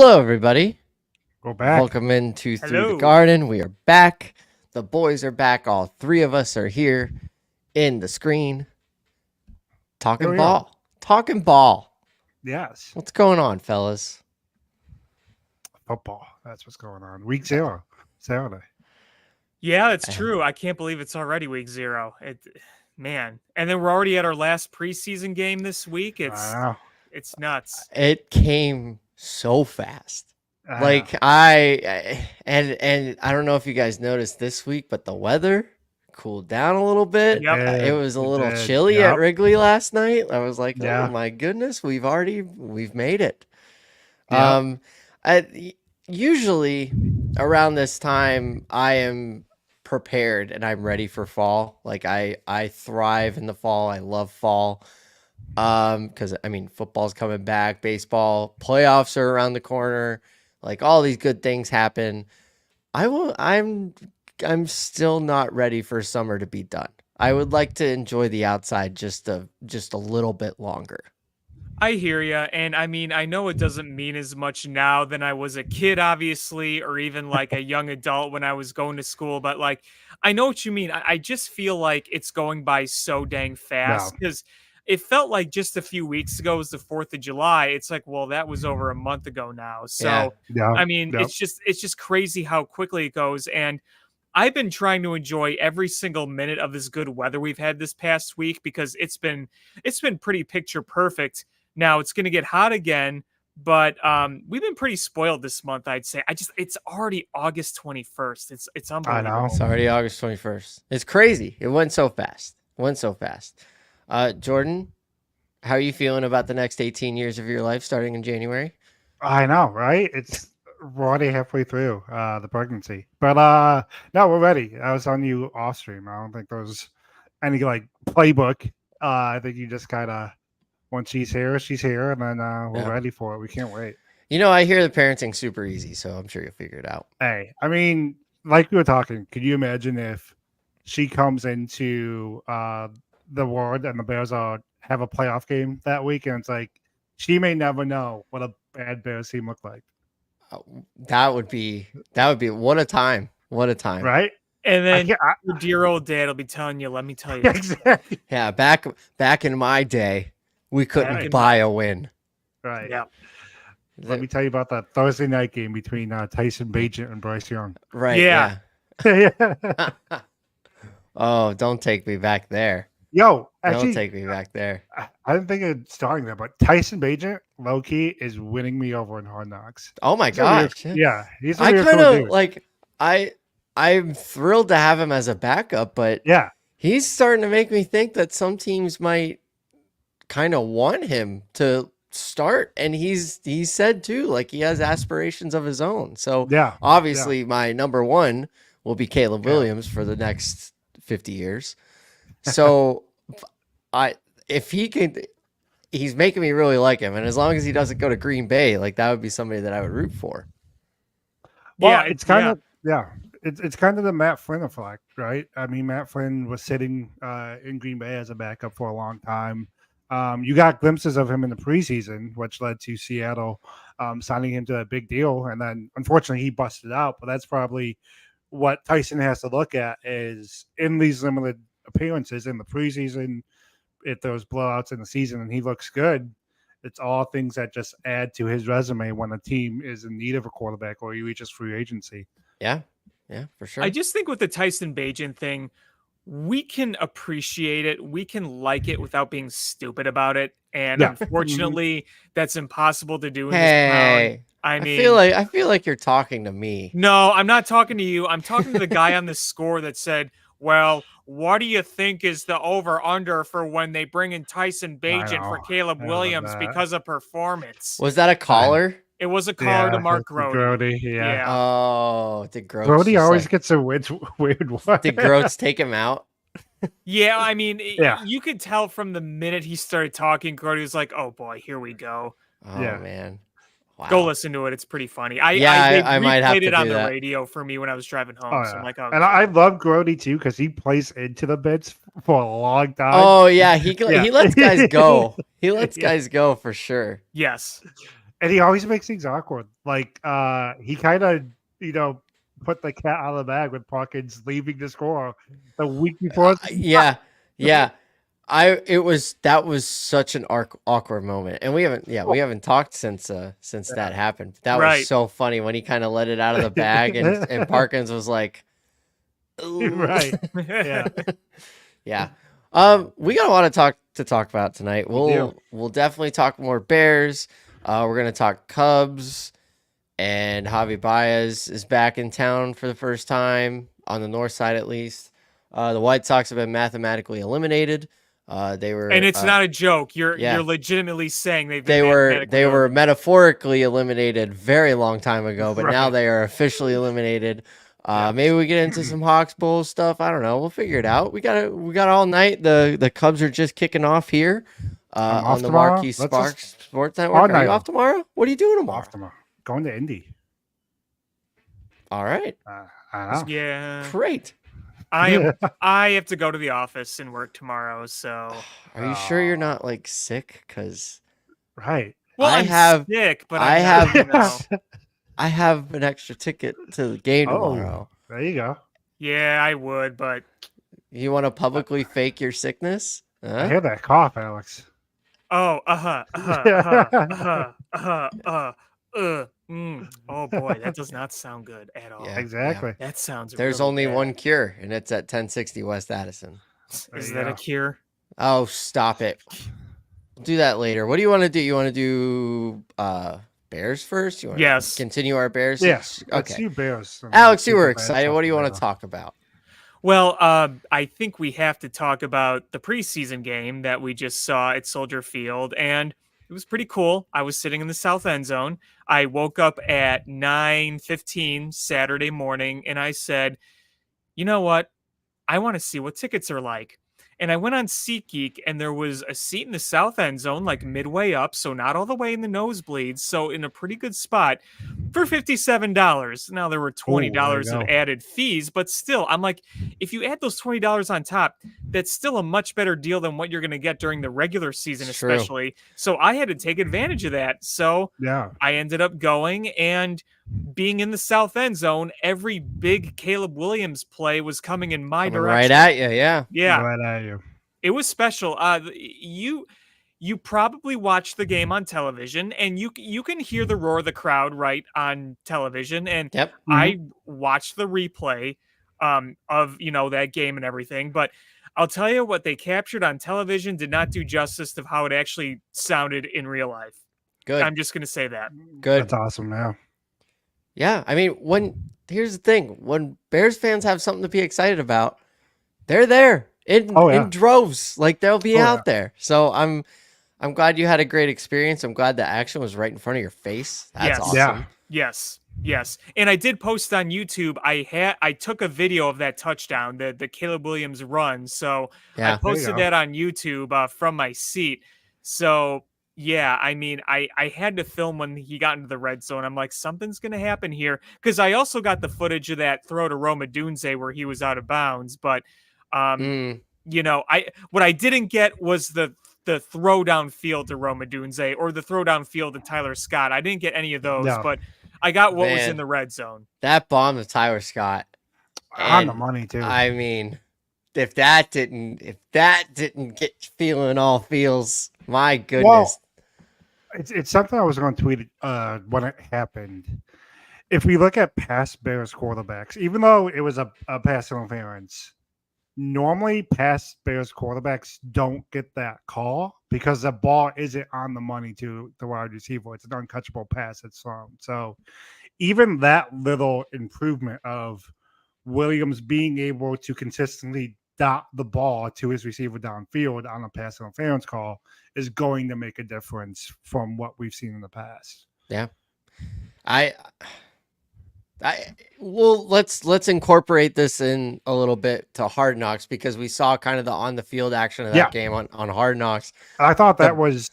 Hello, everybody. Go back. Welcome into Through the Hello. Garden. We are back. The boys are back. All three of us are here in the screen. Talking Here we ball. Talking ball. Yes. What's going on, fellas? Football. That's what's going on. Week 0. Saturday. Yeah, that's true. I can't believe it's already week 0. Man. And then we're already at our last preseason game this week. It's nuts. It came so fast. I Like know. I don't know if you guys noticed this week, but the weather cooled down a little bit. Yep. It was a little did. chilly Yep. at Wrigley last night. I was like, Yeah. oh my goodness, we've made it. Yep. Usually around this time I am prepared and I'm ready for fall. Like I thrive in the fall. I love fall. Because I mean football's coming back, baseball, playoffs are around the corner, like all these good things happen. I'm still not ready for summer to be done. I would like to enjoy the outside just a little bit longer. I hear you. And I mean, I know it doesn't mean as much now than I was a kid, obviously, or even like a young adult when I was going to school. But like, I know what you mean. I just feel like it's going by so dang fast because it felt like just a few weeks ago was the 4th of July. It's like, well, that was over a month ago now. So, Yeah. I mean, Yep. it's just crazy how quickly it goes. And I've been trying to enjoy every single minute of this good weather we've had this past week because it's been pretty picture perfect. Now it's going to get hot again, but we've been pretty spoiled this month, I'd say. It's already August 21st. It's unbelievable. It's already August 21st. It's crazy. It went so fast. Jordan, how are you feeling about the next 18 years of your life starting in January? I know, right? We're already halfway through the pregnancy. But no, we're ready. I was on you off stream. I don't think there's any like playbook. I think you just kind of once she's here, and then we're ready for it. We can't wait. You know, I hear the parenting's super easy, so I'm sure you'll figure it out. Hey, I mean, like we were talking, could you imagine if she comes into the world and the Bears have a playoff game that week, and it's like she may never know what a bad Bears team looked like. That would be what a time, right? And then your dear old dad will be telling you, let me tell you. Exactly. Yeah, back in my day, we couldn't buy a win. Right. Yeah. Let me tell you about that Thursday night game between Tyson Bagent and Bryce Young. Right. Yeah. Oh, don't take me back there. Yo, actually, don't take me back there. I didn't think of starting there, but Tyson Bagent, low key, is winning me over in Hard Knocks. Oh my gosh. Yeah. He's I kind of like I'm thrilled to have him as a backup, but yeah, he's starting to make me think that some teams might kind of want him to start, and he said too, like he has aspirations of his own. So yeah, obviously my number one will be Caleb Williams for the next 50 years. So if he can, he's making me really like him, and as long as he doesn't go to Green Bay, like that would be somebody that I would root for. Well, yeah, it's kind of it's kind of the Matt Flynn effect, right? I mean, Matt Flynn was sitting in Green Bay as a backup for a long time. You got glimpses of him in the preseason, which led to Seattle signing him to a big deal. And then, unfortunately, he busted out. But that's probably what Tyson has to look at is in these limited appearances in the preseason, if those blowouts in the season and he looks good, it's all things that just add to his resume when a team is in need of a quarterback or he reaches free agency. Yeah, for sure. I just think with the Tyson Bagent thing, we can appreciate it. We can like it without being stupid about it. And unfortunately, that's impossible to do in this town. I mean, I feel like you're talking to me. No, I'm not talking to you. I'm talking to the guy on the score that said, well, what do you think is the over-under for when they bring in Tyson Bagent for Caleb Williams because of performance? Was that a caller? It was a caller to Mark Grody. Yeah. Oh, did Groats? Grody always gets a weird one. Did Groats take him out? Yeah, I mean, you could tell from the minute he started talking, Grody was like, oh boy, here we go. Oh, man. Wow. Go listen to it. It's pretty funny. I might have to it on do the that. Radio for me when I was driving home. So I'm like, and I love Grody too because he plays into the bits for a long time. Oh yeah, he lets guys go. He lets guys go for sure. Yes. And he always makes things awkward. Like he kind of, put the cat out of the bag with Parkins leaving the score the week before. Yeah. That was such an awkward moment, and we haven't talked since that happened. That was so funny when he kind of let it out of the bag, and Parkins was like, "Ooh." Right, yeah, yeah. We got a lot to talk about tonight. We'll definitely talk more Bears. We're gonna talk Cubs, and Javi Baez is back in town for the first time on the north side, at least. The White Sox have been mathematically eliminated. They were, and it's not a joke. You're legitimately saying they were metaphorically eliminated very long time ago, but now they are officially eliminated. Maybe we get into some Hawks Bulls stuff. I don't know. We'll figure it out. We got all night. The Cubs are just kicking off here on the Marquee Sports Network. Are you off tomorrow? What are you doing tomorrow? Off tomorrow. Going to Indy. All right. I know. Yeah. Great. I have to go to the office and work tomorrow. So are you sure you're not like sick? Because right. Well, I'm sick, but I have an extra ticket to the game tomorrow. There you go. Yeah, I would, but you want to publicly fake your sickness? Huh? I hear that cough, Alex. Oh, oh boy, that does not sound good at all. Yeah, exactly. That sounds. There's really only bad. one cure, and it's at 1060 West Addison. Is that a cure? Oh, stop it. We'll do that later. What do you want to do? You want to do Bears first? You want to continue our Bears? Yes. Okay. Let's do Bears. Alex, you were excited. What do you want to talk about? Well, I think we have to talk about the preseason game that we just saw at Soldier Field, and it was pretty cool. I was sitting in the south end zone. I woke up at 9:15 Saturday morning, and I said, you know what? I want to see what tickets are like. And I went on SeatGeek, and there was a seat in the south end zone, like midway up, so not all the way in the nosebleeds, so in a pretty good spot for $57. Now, there were $20 of added fees, but still, I'm like, if you add those $20 on top, that's still a much better deal than what you're going to get during the regular season, especially. So I had to take advantage of that. So I ended up going, and being in the south end zone, every big Caleb Williams play was coming in my direction. Right at you, yeah. Right at you. It was special. You probably watched the game on television, and you can hear the roar of the crowd right on television. And I watched the replay of that game and everything. But I'll tell you what they captured on television did not do justice to how it actually sounded in real life. Good. I'm just going to say that. Good. That's awesome now. Yeah, I mean, here's the thing: when Bears fans have something to be excited about, they're there in droves. Like they'll be out there. So I'm glad you had a great experience. I'm glad the action was right in front of your face. That's awesome. Yeah. Yes. And I did post on YouTube. I took a video of that touchdown, the Caleb Williams run. So I posted that on YouTube from my seat. So. Yeah, I mean, I had to film when he got into the red zone. I'm like, something's going to happen here. Because I also got the footage of that throw to Roma Dunze where he was out of bounds. But, what I didn't get was the throw downfield to Roma Dunze or the throw downfield to Tyler Scott. I didn't get any of those, but I got what was in the red zone. That bomb to Tyler Scott. On the money, too. I mean, if that didn't get feeling all feels, my goodness. Well, it's something I was going to tweet when it happened. If we look at past Bears quarterbacks, even though it was a pass interference, normally past Bears quarterbacks don't get that call because the ball isn't on the money to the wide receiver. It's an uncatchable pass it's thrown. So even that little improvement of Williams being able to consistently dot the ball to his receiver downfield on a pass interference call is going to make a difference from what we've seen in the past. Yeah. Let's incorporate this in a little bit to Hard Knocks because we saw kind of the on the field action of that game on Hard Knocks. I thought that was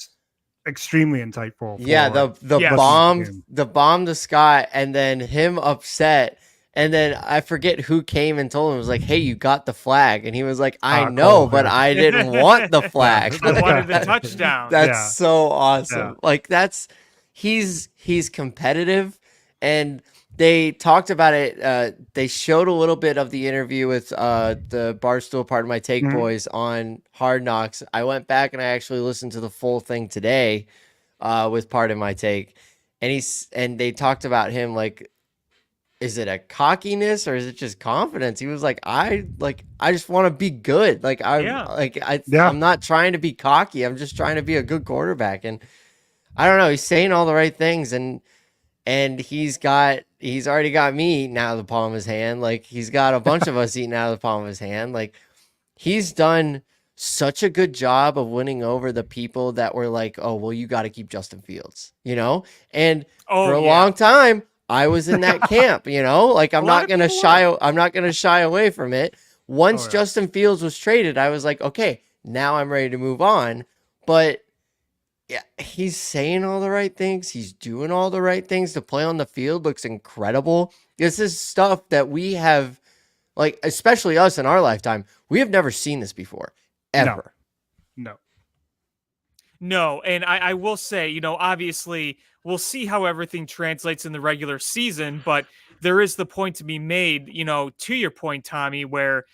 extremely insightful. Yeah, the bomb to Scott and then him upset. And then I forget who came and told him, it was like, hey, you got the flag. And he was like, I know, but I didn't want the flag. I wanted the touchdown. That's so awesome. Yeah. Like he's competitive, and they talked about it. They showed a little bit of the interview with the Barstool Part of My Take boys on Hard Knocks. I went back and I actually listened to the full thing today with Part of My Take, and they talked about him like, is it a cockiness or is it just confidence? He was like, I just want to be good. Like I'm not trying to be cocky. I'm just trying to be a good quarterback. And I don't know. He's saying all the right things, and he's already got me eating out of the palm of his hand. Like he's got a bunch of us eating out of the palm of his hand. Like he's done such a good job of winning over the people that were like, oh, well, you got to keep Justin Fields, you know? And for a long time, I was in that camp, you know, like I'm not going to shy away from it. Once Justin Fields was traded, I was like, okay, now I'm ready to move on. But yeah, he's saying all the right things. He's doing all the right things. To play on the field looks incredible. This is stuff that we have, like, especially us in our lifetime, we have never seen this before, ever. No. And I will say, you know, obviously we'll see how everything translates in the regular season, but there is the point to be made, you know, to your point, Tommy, where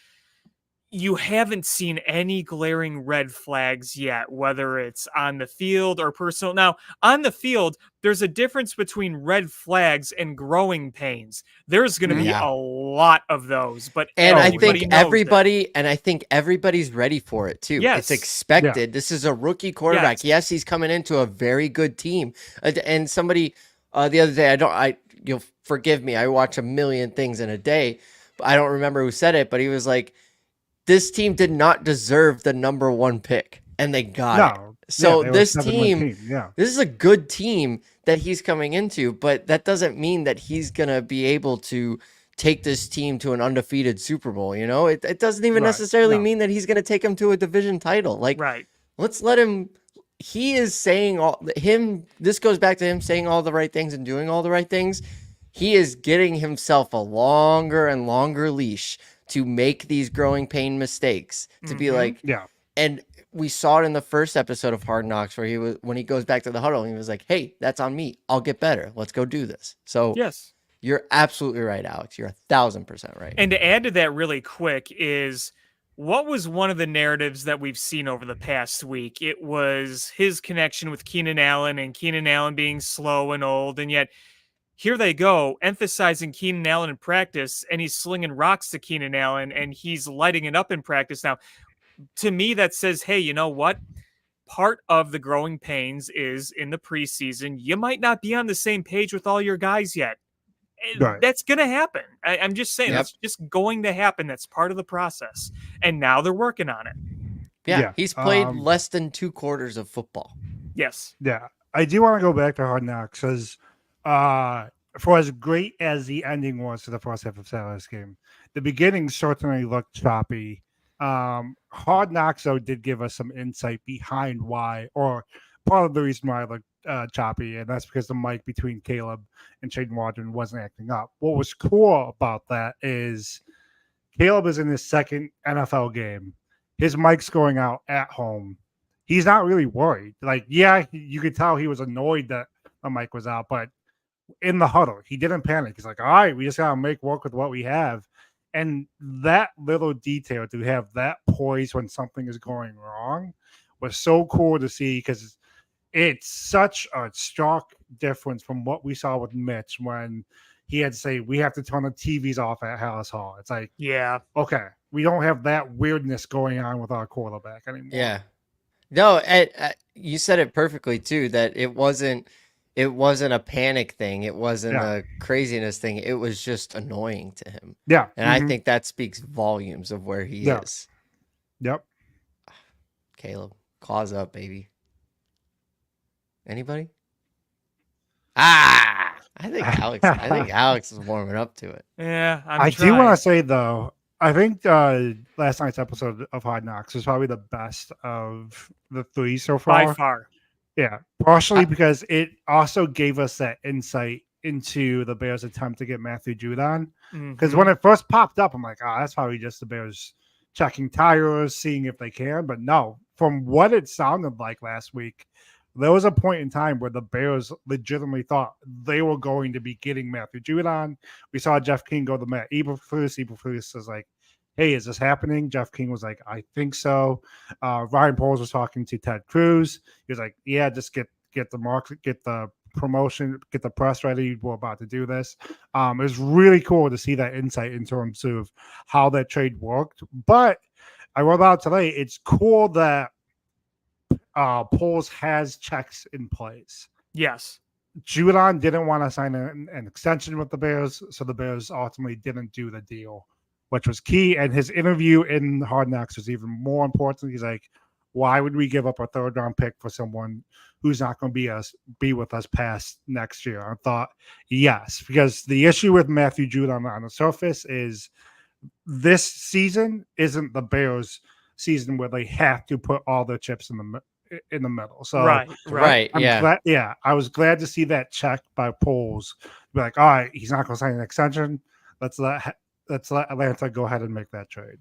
you haven't seen any glaring red flags yet, whether it's on the field or personal. Now, on the field, there's a difference between red flags and growing pains. There's going to be a lot of those, but I think everybody's ready for it too. Yes. It's expected. Yeah. This is a rookie quarterback. Yes, he's coming into a very good team. And somebody the other day, you'll forgive me, I watch a million things in a day, but I don't remember who said it, but he was like, this team did not deserve the number 1 pick, and they got it. So this team, this is a good team that he's coming into, but that doesn't mean that he's going to be able to take this team to an undefeated Super Bowl. You know, it doesn't even necessarily mean that he's going to take him to a division title. Like, let's let him. He is saying this goes back to him saying all the right things and doing all the right things. He is getting himself a longer and longer leash to make these growing pain mistakes, to be like, and we saw it in the first episode of Hard Knocks where when he goes back to the huddle, he was like, hey, that's on me. I'll get better. Let's go do this. So yes, you're absolutely right, Alex. You're 1,000% right. And to add to that really quick is, what was one of the narratives that we've seen over the past week? It was his connection with Keenan Allen and Keenan Allen being slow and old, and yet here they go, emphasizing Keenan Allen in practice, and he's slinging rocks to Keenan Allen, and he's lighting it up in practice. Now, to me, that says, hey, you know what? Part of the growing pains is in the preseason, you might not be on the same page with all your guys yet. That's going to happen. I'm just saying, that's just going to happen. That's part of the process. And now they're working on it. Yeah. He's played less than 2 quarters of football. Yes. Yeah. I do want to go back to Hard Knocks because for as great as the ending was to the first half of Saturday's game, the beginning certainly looked choppy. Hard Knocks, though, did give us some insight behind why, or part of the reason why it looked choppy, and that's because the mic between Caleb and Shaden Waldron wasn't acting up. What was cool about that is Caleb is in his second NFL game. His mic's going out at home. He's not really worried. Like, yeah, you could tell he was annoyed that the mic was out, but in the huddle, he didn't panic. He's like, all right, we just got to make work with what we have. And that little detail, to have that poise when something is going wrong, was so cool to see, because it's such a stark difference from what we saw with Mitch when he had to say, we have to turn the TVs off at Hallis Hall. It's like, okay, we don't have that weirdness going on with our quarterback anymore. Yeah. No, you said it perfectly too, that it wasn't a panic thing. It wasn't a craziness thing. It was just annoying to him. Yeah. And I think that speaks volumes of where he is. Yep. Caleb, claws up, baby. Anybody? I think Alex is warming up to it. Yeah. I do want to say, though, I think last night's episode of Hard Knocks was probably the best of the 3 so far. By far. Yeah, partially because it also gave us that insight into the Bears' attempt to get Matthew Judon. Because when it first popped up, I'm like, that's probably just the Bears checking tires, seeing if they can. But no, from what it sounded like last week, there was a point in time where the Bears legitimately thought they were going to be getting Matthew Judon. We saw Jeff King go to Matt Eberflus. Eberflus was like, hey, is this happening? Jeff King was like, I think so. Ryan Poles was talking to Ted Cruz. He was like, yeah, just get the market, get the promotion, get the press ready. We're about to do this. It was really cool to see that insight in terms of how that trade worked. But I wrote out today, it's cool that Poles has checks in place. Yes. Judon didn't want to sign an extension with the Bears, so the Bears ultimately didn't do the deal, which was key. And his interview in Hard Knocks was even more important. He's like, why would we give up a third round pick for someone who's not going to be with us past next year? I thought, yes, because the issue with Matthew Judon on the surface is this season isn't the Bears season where they have to put all their chips in the middle. So right, yeah. I was glad to see that check by Poles. Be like, all right, he's not going to sign an extension. Let's let Atlanta go ahead and make that trade.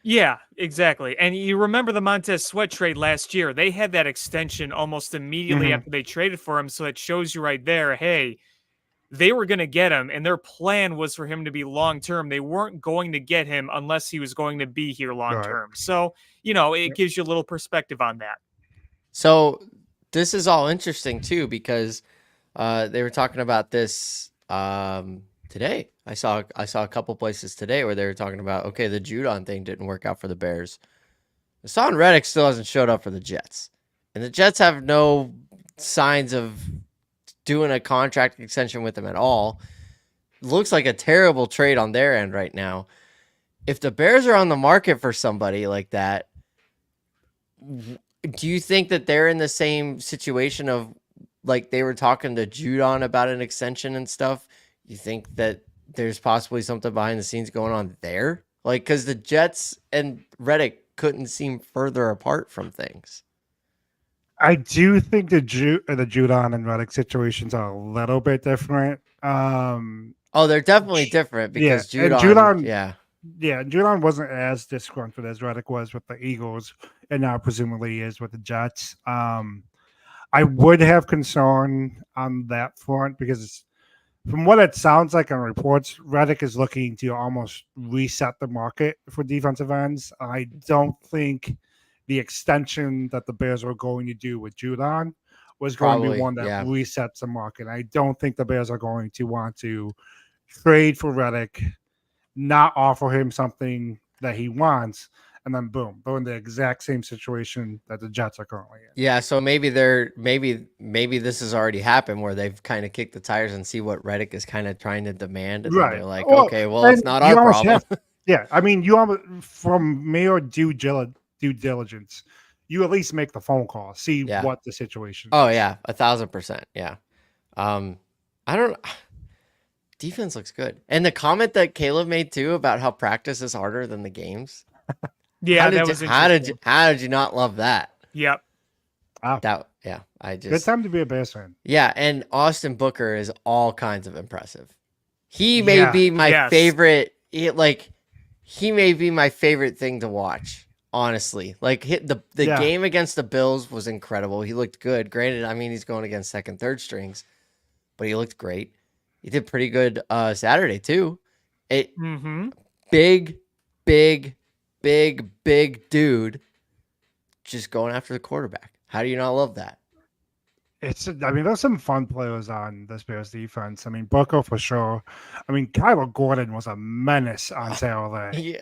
Yeah, exactly. And you remember the Montez Sweat trade last year? They had that extension almost immediately after they traded for him. So it shows you right there, hey, they were going to get him, and their plan was for him to be long term. They weren't going to get him unless he was going to be here long term. Right. So, it gives you a little perspective on that. So this is all interesting too, because they were talking about this today. I saw a couple places today where they were talking about, okay, the Judon thing didn't work out for the Bears. Hassan Reddick still hasn't showed up for the Jets, and the Jets have no signs of doing a contract extension with him at all. Looks like a terrible trade on their end right now. If the Bears are on the market for somebody like that, do you think that they're in the same situation of, like, they were talking to Judon about an extension and stuff? You think that there's possibly something behind the scenes going on there? Like, because the Jets and Reddick couldn't seem further apart from things. I do think the Judon and Reddick situations are a little bit different. They're definitely different because Judon yeah. Yeah, Judon wasn't as disgruntled as Reddick was with the Eagles, and now presumably is with the Jets. I would have concern on that front because from what it sounds like on reports, Reddick is looking to almost reset the market for defensive ends. I don't think the extension that the Bears were going to do with Judon was going to be one that resets the market. I don't think the Bears are going to want to trade for Reddick, not offer him something that he wants, and then boom, they're in the exact same situation that the Jets are currently in. Yeah, so maybe maybe this has already happened where they've kind of kicked the tires and see what Reddick is kind of trying to demand, and then they're like, okay, well, it's not our problem. Yeah, I mean, you almost, from mere due diligence, you at least make the phone call, see what the situation is. Oh yeah, 1,000%. Yeah. I don't. Defense looks good, and the comment that Caleb made too about how practice is harder than the games. Yeah, that was interesting. How did you not love that? Yep. Wow. Good time to be a Bears fan. Yeah, and Austin Booker is all kinds of impressive. He may be my favorite. He may be my favorite thing to watch. Honestly, like the game against the Bills was incredible. He looked good. Granted, I mean, he's going against second, third strings, but he looked great. He did pretty good Saturday too. Big dude just going after the quarterback. How do you not love that? There's some fun players on this Bears defense. I mean, Booker for sure. I mean, Kyler Gordon was a menace on Saturday.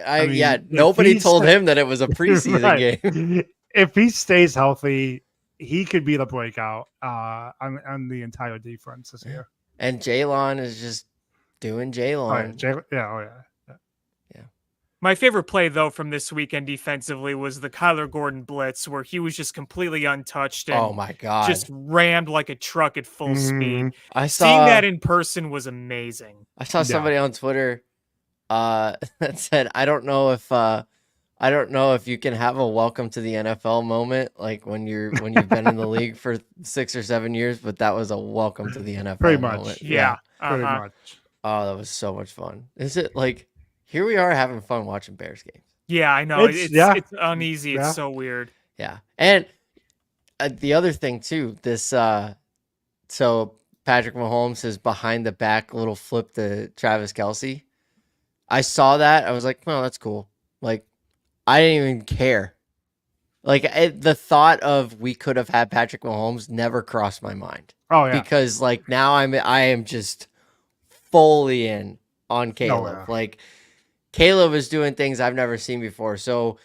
Nobody told him that it was a preseason game. If he stays healthy, he could be the breakout on the entire defense this year. And Jaylon is just doing Jaylon. Yeah. My favorite play, though, from this weekend defensively was the Kyler Gordon blitz, where he was just completely untouched and oh my God, just rammed like a truck at full speed. Seeing that in person was amazing. I saw somebody on Twitter that said, I don't know if you can have a welcome to the NFL moment, like when you've been in the league for 6 or 7 years, but that was a welcome to the NFL pretty much moment. Yeah. Pretty much. Oh, that was so much fun. Is it like, here we are having fun watching Bears games? Yeah, I know. It's uneasy. It's so weird. Yeah. And the other thing too, this so Patrick Mahomes is behind the back little flip to Travis Kelce. I saw that. I was like, well, that's cool. Like, I didn't even care. Like, the thought of we could have had Patrick Mahomes never crossed my mind. Oh yeah. Because like now I am just fully in on Caleb. yeah. Like, Caleb is doing things I've never seen before. So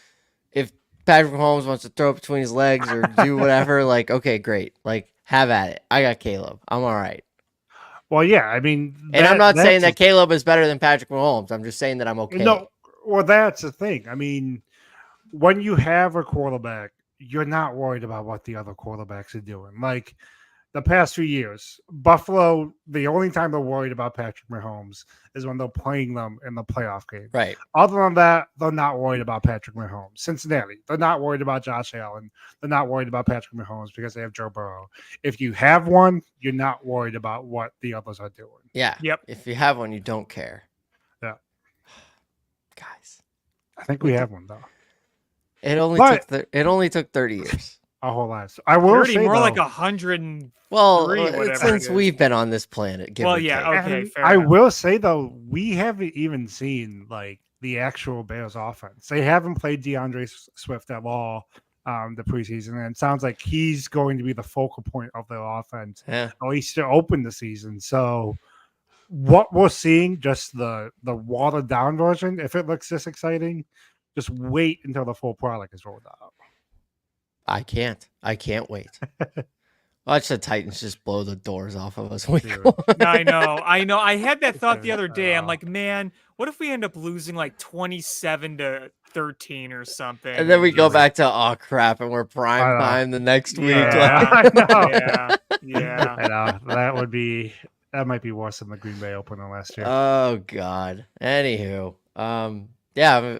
if Patrick Mahomes wants to throw it between his legs or do whatever, like, okay, great. Like, have at it. I got Caleb. I'm all right. Well, yeah. I mean, And I'm not saying that Caleb is better than Patrick Mahomes. I'm just saying that I'm okay. No, well, that's the thing. I mean, when you have a quarterback, you're not worried about what the other quarterbacks are doing. Like the past few years, Buffalo, the only time they're worried about Patrick Mahomes is when they're playing them in the playoff game. Right. Other than that, they're not worried about Patrick Mahomes. Cincinnati, they're not worried about Josh Allen. They're not worried about Patrick Mahomes because they have Joe Burrow. If you have one, you're not worried about what the others are doing. Yeah. Yep. If you have one, you don't care. Yeah. Guys. I think we have one though. It only took 30 years. A whole lot. So I will 30, say more though, like 100. Well, whatever since it is. we've been on this planet. Well, yeah, okay, and fair I enough. will say though, we haven't even seen like the actual Bears offense. They haven't played DeAndre Swift at all the preseason, and it sounds like he's going to be the focal point of their offense, Yeah. at least to open the season. So what we're seeing, just the watered down version, if it looks this exciting, just wait until the full product is rolled out. I can't wait. Watch the Titans just blow the doors off of us. I know. I had that thought the other day. I'm like, man, what if we end up losing like 27-13 or something? And then we go back to, oh crap, and we're prime time the next week. Yeah, I know. yeah. I know. That might be worse than the Green Bay opener last year. Oh God. Anywho, yeah,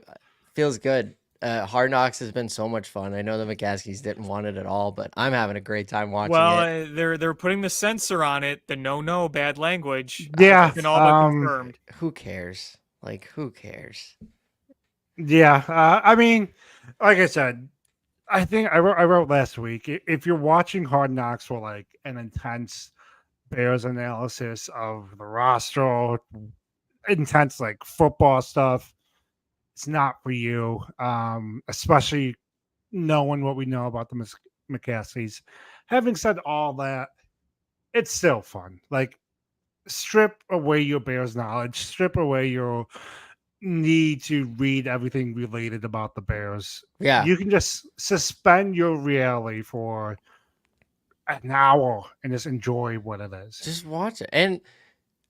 feels good. Hard Knocks has been so much fun. I know the McCaskies didn't want it at all, but I'm having a great time watching it. They're putting the censor on it. The no bad language. Yeah, It's been all but confirmed. Who cares? Like, who cares? Yeah, I mean, like I said, I think I wrote last week. If you're watching Hard Knocks for like an intense Bears analysis of the roster, intense like football stuff, it's not for you. Especially knowing what we know about the McCaskies. Having said all that, it's still fun. Like, strip away your Bears knowledge, strip away your need to read everything related about the Bears. Yeah. You can just suspend your reality for an hour and just enjoy what it is. Just watch it. And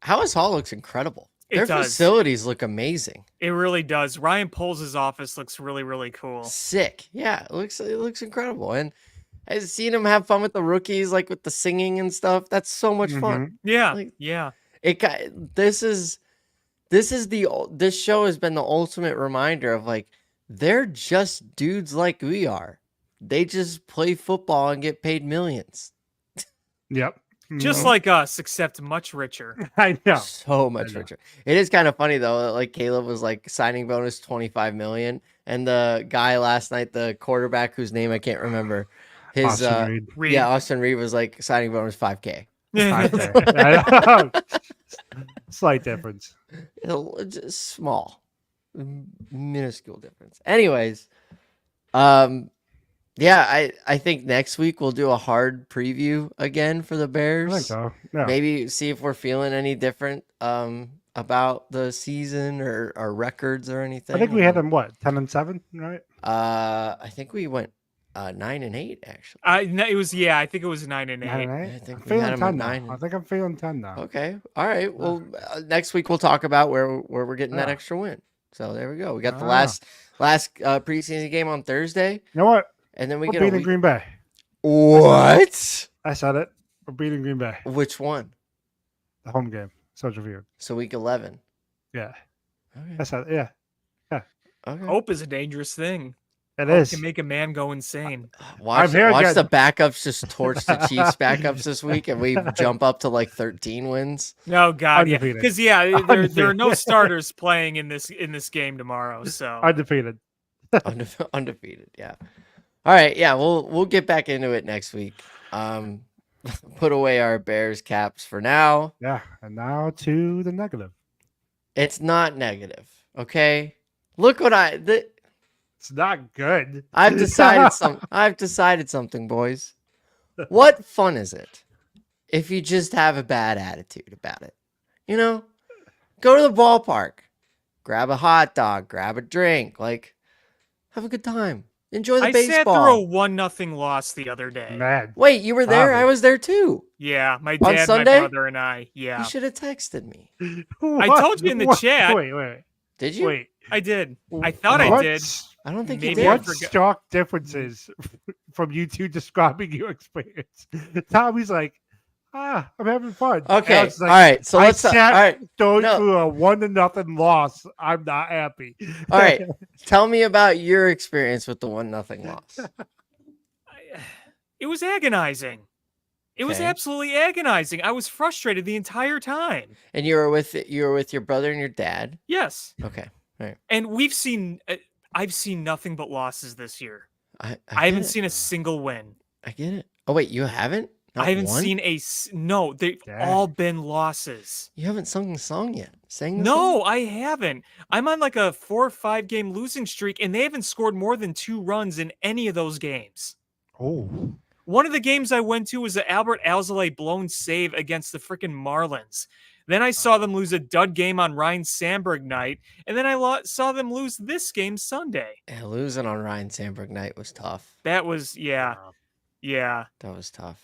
Hallis Hall looks incredible. Their does. facilities look amazing. It really does. Ryan Poles' office looks really, really cool. Sick. Yeah, it looks incredible. And I've seen him have fun with the rookies, like with the singing and stuff. That's so much fun. Yeah, Like, yeah. This show has been the ultimate reminder of like, they're just dudes like we are. They just play football and get paid millions. Yep. Just like us, except much richer. I know. So much richer. It is kind of funny though, that, like, Caleb was like signing bonus 25 million, and the guy last night, the quarterback whose name I can't remember, his Austin Reed. yeah, Austin Reed was like signing bonus 5K. 5K. Slight difference. Just small, minuscule difference. Anyways, yeah, I think next week we'll do a hard preview again for the Bears. I think so. Yeah. Maybe see if we're feeling any different about the season or our records or anything. I think we had them 10-7, right? I think we went 9-8 actually. I think it was 9 and 8. 9 and 8. I I'm think we feeling had them 10 at now. 9. I think I'm feeling 10 now. Okay, all right. Well, next week we'll talk about where we're getting that Yeah. extra win. So there we go. We got the last preseason game on Thursday, You know what? and then we We're get a beating week. Green Bay. What? I said it. We're beating Green Bay. Which one? The home game. Soldier Field. So week 11. Yeah. Okay. I said it. Yeah. Okay. Hope is a dangerous thing. It Hope is. can make a man go insane. Watch hearing the good- backups just torch the Chiefs backups this week, and we jump up to like 13 wins. No, God, yeah, Undefeated. because there are no starters playing in this game tomorrow. So Undefeated. Undefeated, yeah. All right, yeah, we'll get back into it next week. Put away our Bears caps for now. Yeah, and now to the negative. It's not negative, okay? Look what It's not good. I've decided something, boys. What fun is it if you just have a bad attitude about it? You know, go to the ballpark, grab a hot dog, grab a drink, like have a good time. Enjoy the baseball. I sat through a 1-0 loss the other day. Mad. Wait, you were there? I was there too. Yeah, my On dad, Sunday? my brother, and I. Yeah. You should have texted me. I told you in the chat. Wait. Did you? Wait. I did. I thought I did. I don't think Maybe you I did. What forgot. stark differences from you two describing your experience? Tommy's like, I'm having fun. Okay, Alex is all like, right. So I let's. All sat right, going no. through a 1-0 loss. I'm not happy. all right. Tell me about your experience with the 1-0 loss. It was agonizing. It was Okay. absolutely agonizing. I was frustrated the entire time. And you were with your brother and your dad. Yes. Okay. And I've seen nothing but losses this year. I haven't get it. seen a single win. I get it. Oh wait, you haven't? Not I haven't one? seen no. They've Dang. all been losses. You haven't sung the song yet. Sang the song? No, I haven't. I'm on like a 4 or 5 game losing streak, and they haven't scored more than 2 runs in any of those games. Oh, One of the games I went to was the Albert Alzolay blown save against the freaking Marlins. Then I saw them lose a dud game on Ryan Sandberg night, and then I saw them lose this game Sunday. Yeah, losing on Ryan Sandberg night was tough. That was yeah. That was tough.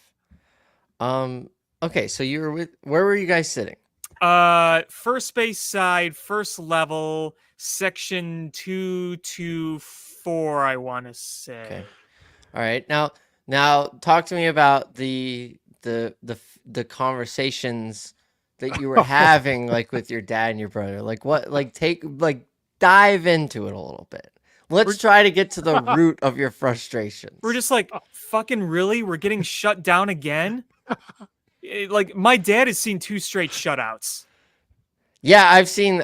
Okay, so you were where were you guys sitting? First base side, first level, section 224, I want to say. Okay. All right. Now talk to me about the conversations that you were having like with your dad and your brother. Like what dive into it a little bit. Let's try to get to the root of your frustrations. We're just like, fucking really? We're getting shut down again? Like my dad has seen 2 straight shutouts. Yeah, I've seen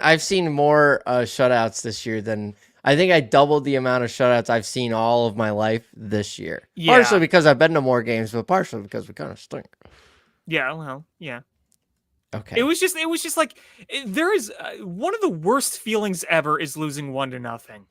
more shutouts this year than I think I doubled the amount of shutouts I've seen all of my life this year. Yeah. Partially because I've been to more games, but partially because we kind of stink. Yeah, well, yeah. Okay. It was just like there is one of the worst feelings ever is losing 1-0.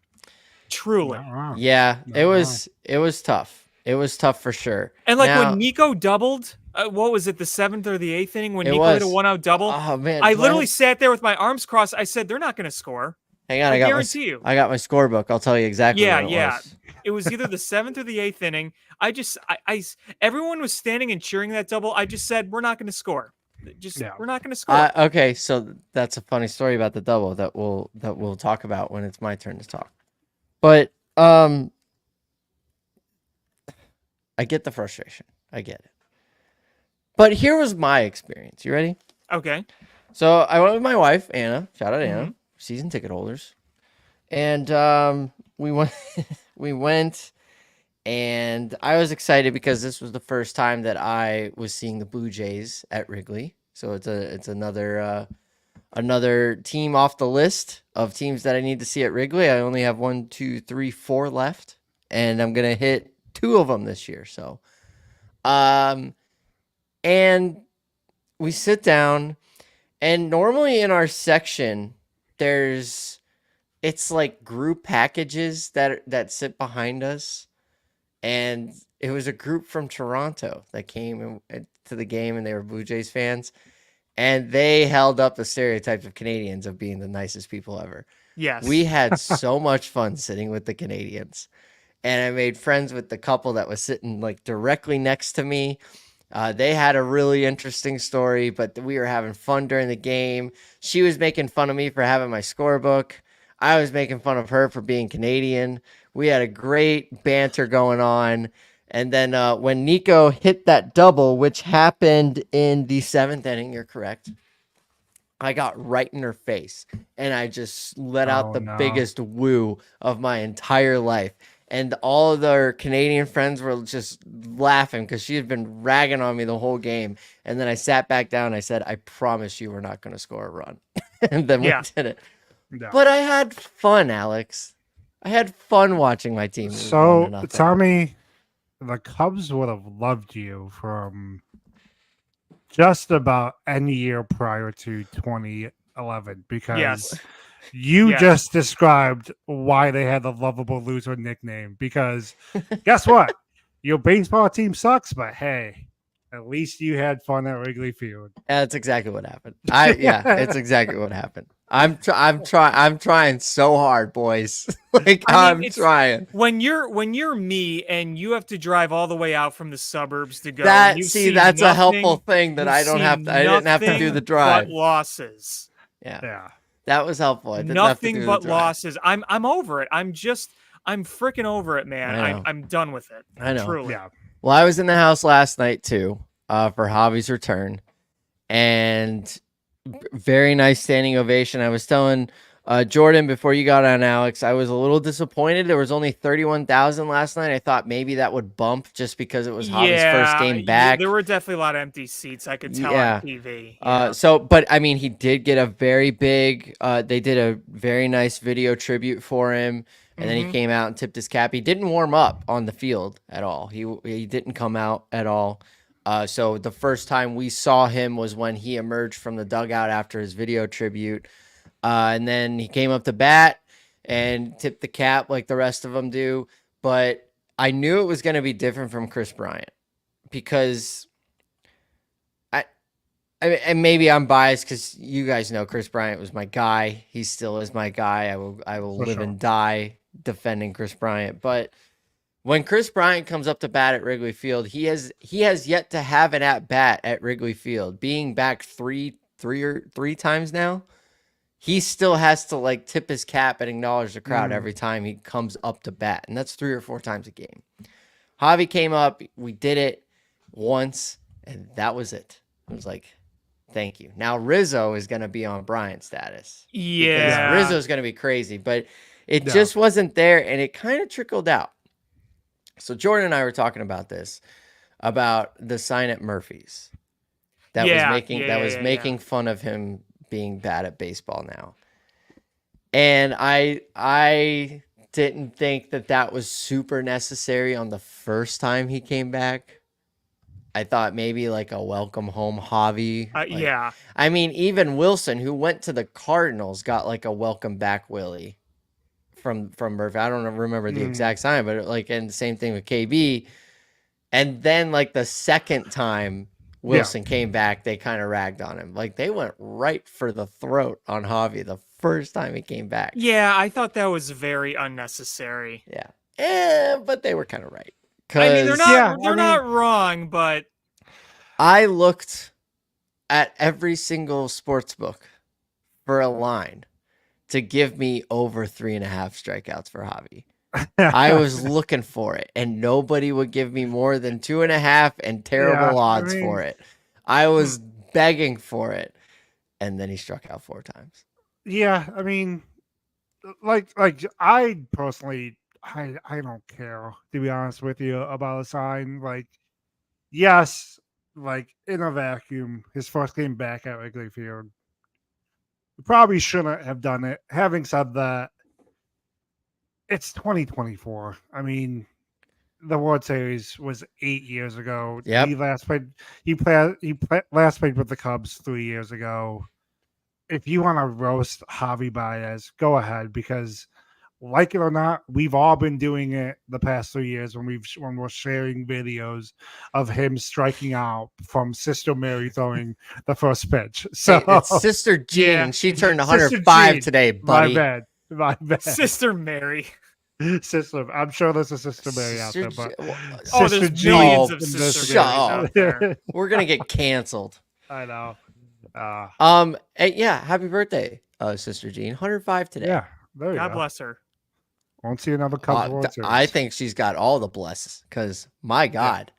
Truly. Yeah, Not it was tough. It was tough for sure. And like Now- when Nico doubled, what was it, the 7th or the 8th inning when It Nico hit a was. 1-out double? Oh man, I literally sat there with my arms crossed. I said, they're not going to score. hang on. I I got guarantee you. I got my scorebook. I'll tell you exactly. Yeah, what it yeah. was. It was either the 7th or the 8th inning. Everyone was standing and cheering that double. I just said, we're not going to score. We're not going to score. Okay, so that's a funny story about the double that we'll talk about when it's my turn to talk. But I get the frustration. I get it. But here was my experience. You ready? Okay. So I went with my wife, Anna. Shout out Mm-hmm. Anna, season ticket holders. And we went we went and I was excited because this was the first time that I was seeing the Blue Jays at Wrigley. So it's another team off the list of teams that I need to see at Wrigley. I only have 1, 2, 3, 4 left, and I'm gonna hit 2 of them this year. So, and we sit down, and normally in our section, it's like group packages that sit behind us, and it was a group from Toronto that came to the game, and they were Blue Jays fans. And they held up the stereotypes of Canadians of being the nicest people ever. Yes. We had so much fun sitting with the Canadians. And I made friends with the couple that was sitting like directly next to me. They had a really interesting story, but we were having fun during the game. She was making fun of me for having my scorebook. I was making fun of her for being Canadian. We had a great banter going on. And then when Nico hit that double, which happened in the 7th inning, you're correct. I got right in her face, and I just let out the biggest woo of my entire life. And all of their Canadian friends were just laughing because she had been ragging on me the whole game. And then I sat back down and I said, I promise you we're not going to score a run. And then we did it. No. But I had fun, Alex. I had fun watching my team lose So 1-0. Tommy, the Cubs would have loved you from just about any year prior to 2011 because Yes. you Yes. just described why they had the lovable loser nickname. Because guess what? Your baseball team sucks, but hey, at least you had fun at Wrigley Field. That's exactly what happened. It's exactly what happened. I'm trying so hard, boys. Like I'm trying. When you're me and you have to drive all the way out from the suburbs to go. That's a helpful thing that I didn't have to do the drive. But losses. Yeah. That was helpful. I didn't Nothing have to do but the drive. losses. I'm over it. I'm freaking over it, man. I'm done with it. I know. Truly. Yeah. Well, I was in the house last night too, for Javi's return, and very nice standing ovation. I was telling Jordan before you got on, Alex, I was a little disappointed. There was only 31,000 last night. I thought maybe that would bump just because it was Javi's first game back. There were definitely a lot of empty seats. I could tell on TV. But I mean, he did get a very big. They did a very nice video tribute for him. And then he came out and tipped his cap. He didn't warm up on the field at all. He didn't come out at all. So the first time we saw him was when he emerged from the dugout after his video tribute. And then he came up to bat and tipped the cap like the rest of them do. But I knew it was going to be different from Kris Bryant because and maybe I'm biased because you guys know Kris Bryant was my guy. He still is my guy. I will live and die defending Kris Bryant. But when Kris Bryant comes up to bat at Wrigley Field, he has yet to have an at bat at Wrigley Field. Being back three times now, he still has to like tip his cap and acknowledge the crowd every time he comes up to bat, and that's 3 or 4 times a game. Javi came up, we did it once, and that was it. It was like, thank you. Now Rizzo is going to be on Bryant status. Yeah, Rizzo's going to be crazy, but it just wasn't there, and it kind of trickled out. So Jordan and I were talking about this, about the sign at Murphy's that was making fun of him being bad at baseball now. And I didn't think that was super necessary on the first time he came back. I thought maybe like a welcome home Javi. I mean, even Wilson, who went to the Cardinals, got like a welcome back Willie from Murphy. I don't remember the exact sign, but like, and the same thing with KB. And then like the second time Wilson came back, they kind of ragged on him. Like they went right for the throat on Javi the first time he came back. Yeah, I thought that was very unnecessary. Yeah, but they were kind of right. I mean, they're not wrong, but I looked at every single sports book for a line to give me over 3.5 strikeouts for Javi. I was looking for it, and nobody would give me more than 2.5 and terrible odds for it. I was begging for it, and then he struck out 4 times. Yeah, I mean, like I personally, I don't care, to be honest with you, about a sign. Like, yes, like in a vacuum, his first game back at Wrigley Field, probably shouldn't have done it. Having said that, it's 2024. I mean, the World Series was 8 years ago. Yep. He last played with the Cubs 3 years ago. If you want to roast Javi Baez, go ahead, because like it or not, we've all been doing it the past 3 years when we're sharing videos of him striking out from Sister Mary throwing the first pitch. So it's Sister Jean. She turned 105 today, buddy. My bad. Sister Mary. Sister, I'm sure there's a Sister Mary out there, but there's millions of Sister Marys out there. We're gonna get canceled. I know. Happy birthday, Sister Jean. 105 today. Yeah, there you God go. bless her. Won't see another Cubs World Series. I think she's got all the blesses, because my God,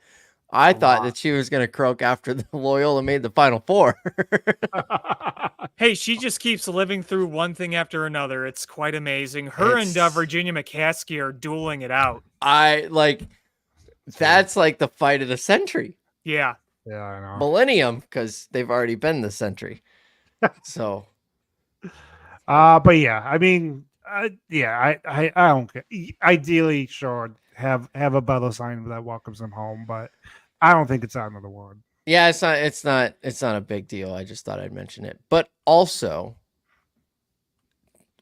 I thought that she was gonna croak after the Loyola made the Final Four. Hey, she just keeps living through one thing after another. It's quite amazing. Her and Virginia McCaskey are dueling it out. That's like the fight of the century. Yeah. Yeah, I know. Millennium, because they've already been the century. So, but yeah, I mean, I don't care. Ideally, sure, have a better sign that welcomes him home, but I don't think it's out of the world. Yeah, it's not a big deal. I just thought I'd mention it. But also,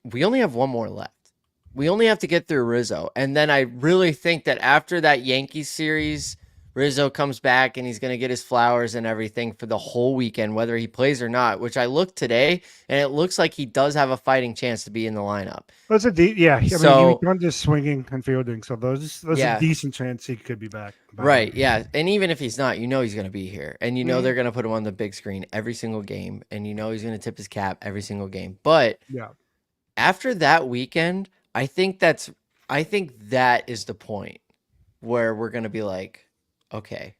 we only have one more left. We only have to get through Rizzo. And then I really think that after that Yankees series, Rizzo comes back and he's going to get his flowers and everything for the whole weekend, whether he plays or not, which I looked today and it looks like he does have a fighting chance to be in the lineup. That's yeah. I mean, So- he just swinging and fielding, so there's Yeah. a decent chance he could be back. Right, yeah. And even if he's not, you know he's going to be here. And you know Mhm. they're going to put him on the big screen every single game. And you know he's going to tip his cap every single game. But Yeah. after that weekend, I think that is the point where we're going to be like, okay,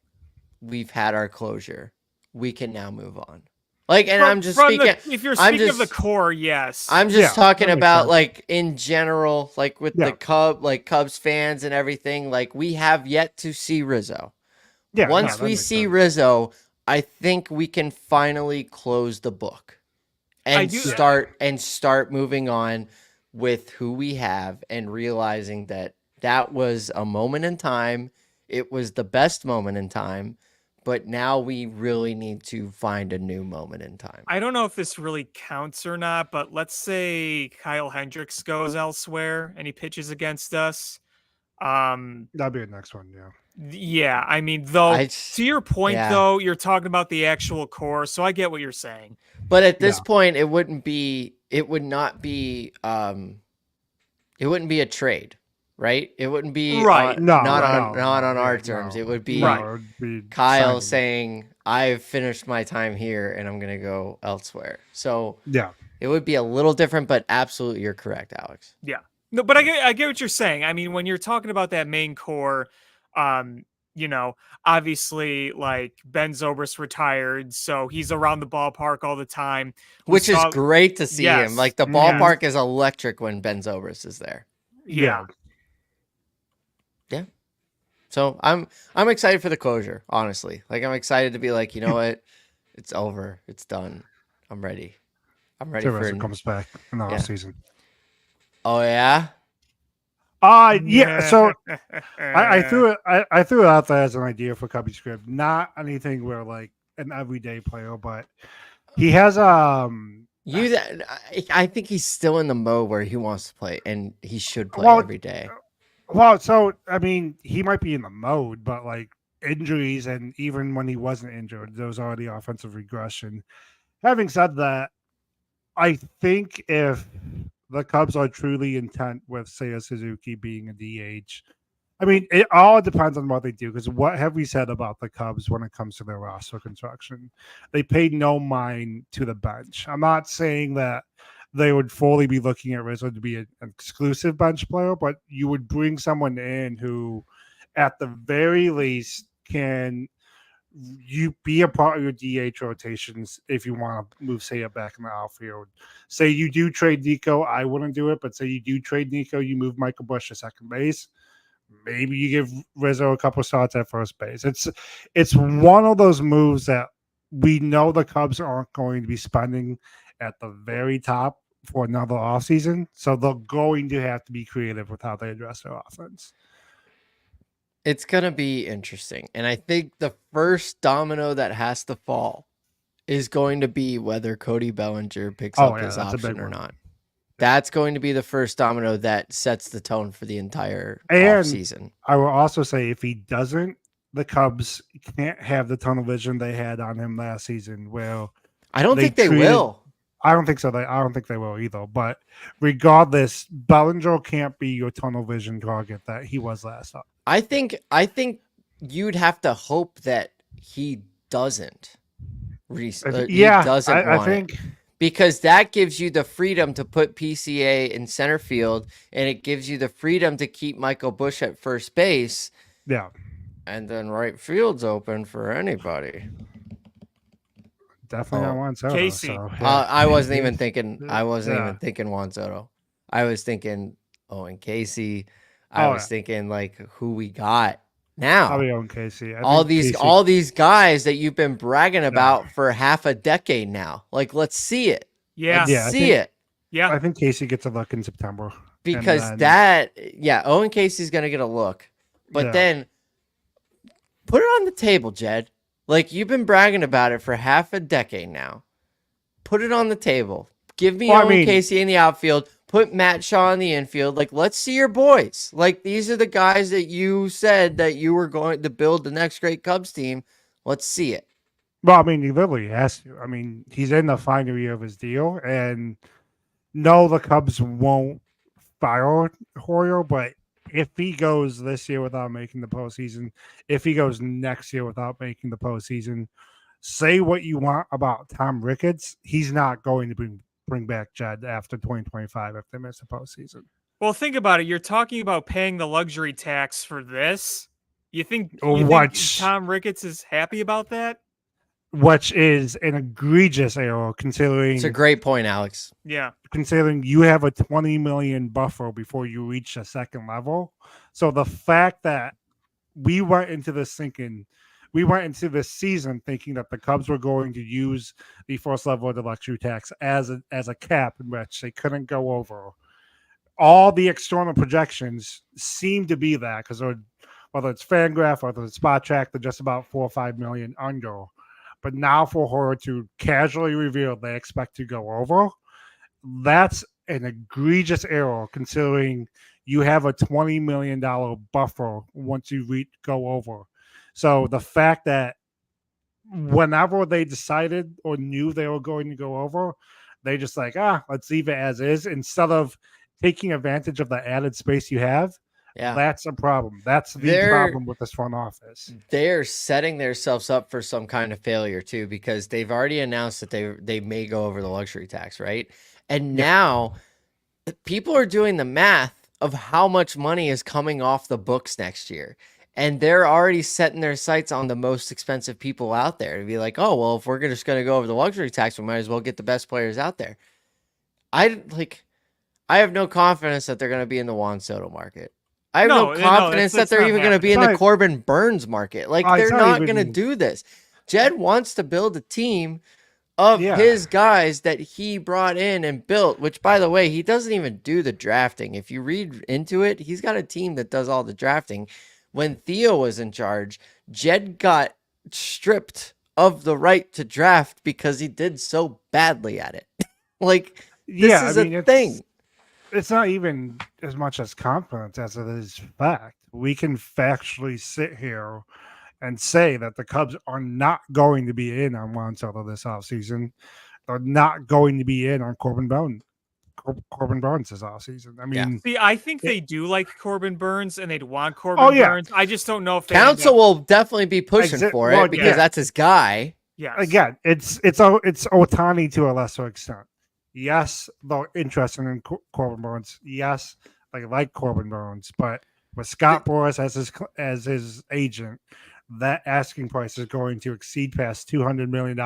we've had our closure. We can now move on. Like, and I'm just speaking. If you're I'm speaking of the just- core, yes. I'm just Yeah, talking that makes about sense. like in general, like with Yeah. the Cubs fans and everything. Like we have yet to see Rizzo. Yeah. Once that we makes see sense. Rizzo, I think we can finally close the book and do- start moving on with who we have and realizing that was a moment in time. It was the best moment in time, but now we really need to find a new moment in time. I don't know if this really counts or not, but let's say Kyle Hendricks goes elsewhere and he pitches against us. That'd be the next one. Yeah. Yeah, I mean, though, I- to your point, yeah. though, you're talking about the actual core, so I get what you're saying. But at this Yeah. point, it would not be a trade, right? It wouldn't be Right. not on our yeah, terms. no. It would be Right. No, it would be Kyle signing. saying, "I've finished my time here and I'm going to go elsewhere." So Yeah. it would be a little different, but absolutely, you're correct, Alex. No, but I get what you're saying. I mean, when you're talking about that main core, you know, obviously, like Ben Zobrist retired, so he's around the ballpark all the time, We Which is saw- great to see Yes. him. Like the Mhm. ballpark is electric when Ben Zobrist is there. Yeah. So I'm excited for the closure, honestly. Like I'm excited to be like, you know what? It's over. It's done. I'm ready. I'm ready Until for Rizzo comes back in the Yeah. offseason. Oh yeah. Yeah. So I threw it out there as an idea for Cubby Script. Not anything where like an everyday player, but he has I think he's still in the mode where he wants to play and he should play Well, every day. well, so I mean, he might be in the mode, but like injuries and even when he wasn't injured, there was already offensive regression. Having said that, I think if the Cubs are truly intent with Seiya Suzuki being a DH, I mean, it all depends on what they do. Because what have we said about the Cubs when it comes to their roster construction? They paid no mind to the bench. I'm not saying that they would fully be looking at Rizzo to be an exclusive bench player, but you would bring someone in who, at the very least, can you be a part of your DH rotations if you want to move Seiya back in the outfield. Say you do trade Nico, I wouldn't do it, but say you do trade Nico, you move Michael Busch to second base. Maybe you give Rizzo a couple starts at first base. It's one of those moves that we know the Cubs aren't going to be spending at the very top for another offseason. So they're going to have to be creative with how they address their offense. It's gonna be interesting. And I think the first domino that has to fall is going to be whether Cody Bellinger picks up his that's a big option or one. not. That's going to be the first domino that sets the tone for the entire And- offseason. I will also say if he doesn't, the Cubs can't have the tunnel vision they had on him last season. Well, I don't they think they treated- will. I don't think so. I don't think they will either. But regardless, Bellinger can't be your tunnel vision target that he was last up. I think you'd have to hope that he doesn't. He doesn't I want it. think Because that gives you the freedom to put PCA in center field, and it gives you the freedom to keep Michael Busch at first base, yeah, and then right field's open for anybody. definitely not Juan Soto. Casey. So, I wasn't even thinking. I wasn't Yeah. even thinking Juan Soto. I was thinking Owen Casey. I Oh, was yeah. thinking like who we got now. I'll be on Casey. I all think these Casey- all these guys that you've been bragging about for half a decade now. Like, let's see it. Yeah. Let's Yeah, I see think- it. Yeah. I think Casey gets a look in September. Because Owen Casey's going to get a look. But then put it on the table, Jed. Like, you've been bragging about it for half a decade now. Put it on the table. Give me Owen Casey in the outfield. Put Matt Shaw in the infield. Like, let's see your boys. Like, these are the guys that you said that you were going to build the next great Cubs team. Let's see it. Well, I mean, he literally has to. I mean, he's in the final year of his deal, and no, the Cubs won't fire Hoyer, but if he goes this year without making the postseason, if he goes next year without making the postseason, say what you want about Tom Ricketts, he's not going to bring back Jed after 2025 if they miss the postseason. Well, think about it. You're talking about paying the luxury tax for this. You think Tom Ricketts is happy about that? Which is an egregious error considering. It's a great point, Alex. Yeah. Considering you have a 20 million buffer before you reach a second level. So the fact that we went into this season thinking that the Cubs were going to use the first level of the luxury tax as a cap in which they couldn't go over. All the external projections seem to be that because whether it's Fangraph or whether it's Spotrac, they're just about 4 or 5 million under. But now for her to casually reveal they expect to go over, that's an egregious error considering you have a $20 million buffer once you go over. So the fact that whenever they decided or knew they were going to go over, they just like, let's leave it as is instead of taking advantage of the added space you have. Yeah, that's a problem. That's the problem with this front office. They're setting themselves up for some kind of failure too, because they've already announced that they may go over the luxury tax, right? And now people are doing the math of how much money is coming off the books next year. And they're already setting their sights on the most expensive people out there to be like, oh, well, if we're just going to go over the luxury tax, we might as well get the best players out there. I have no confidence that they're going to be in the Juan Soto market. I have no confidence that they're even going to be in the Corbin Burns market. Like, they're not going to do this. Jed wants to build a team of his guys that he brought in and built, which, by the way, he doesn't even do the drafting. If you read into it, he's got a team that does all the drafting. When Theo was in charge, Jed got stripped of the right to draft because he did so badly at it. Like, this is a thing. It's not even as much as confidence as it is fact. We can factually sit here and say that the Cubs are not going to be in on Juan Soto this offseason. They're not going to be in on Corbin Burns this offseason. I mean, see, I think they do like Corbin Burns and they'd want Corbin Burns. I just don't know if Council will definitely be pushing for it because that's his guy. Yeah. Again, it's Ohtani to a lesser extent. Yes, they're interested in Corbin Burns. Yes, they like Corbin Burns, but with Scott Boras as his agent, that asking price is going to exceed past $200 million.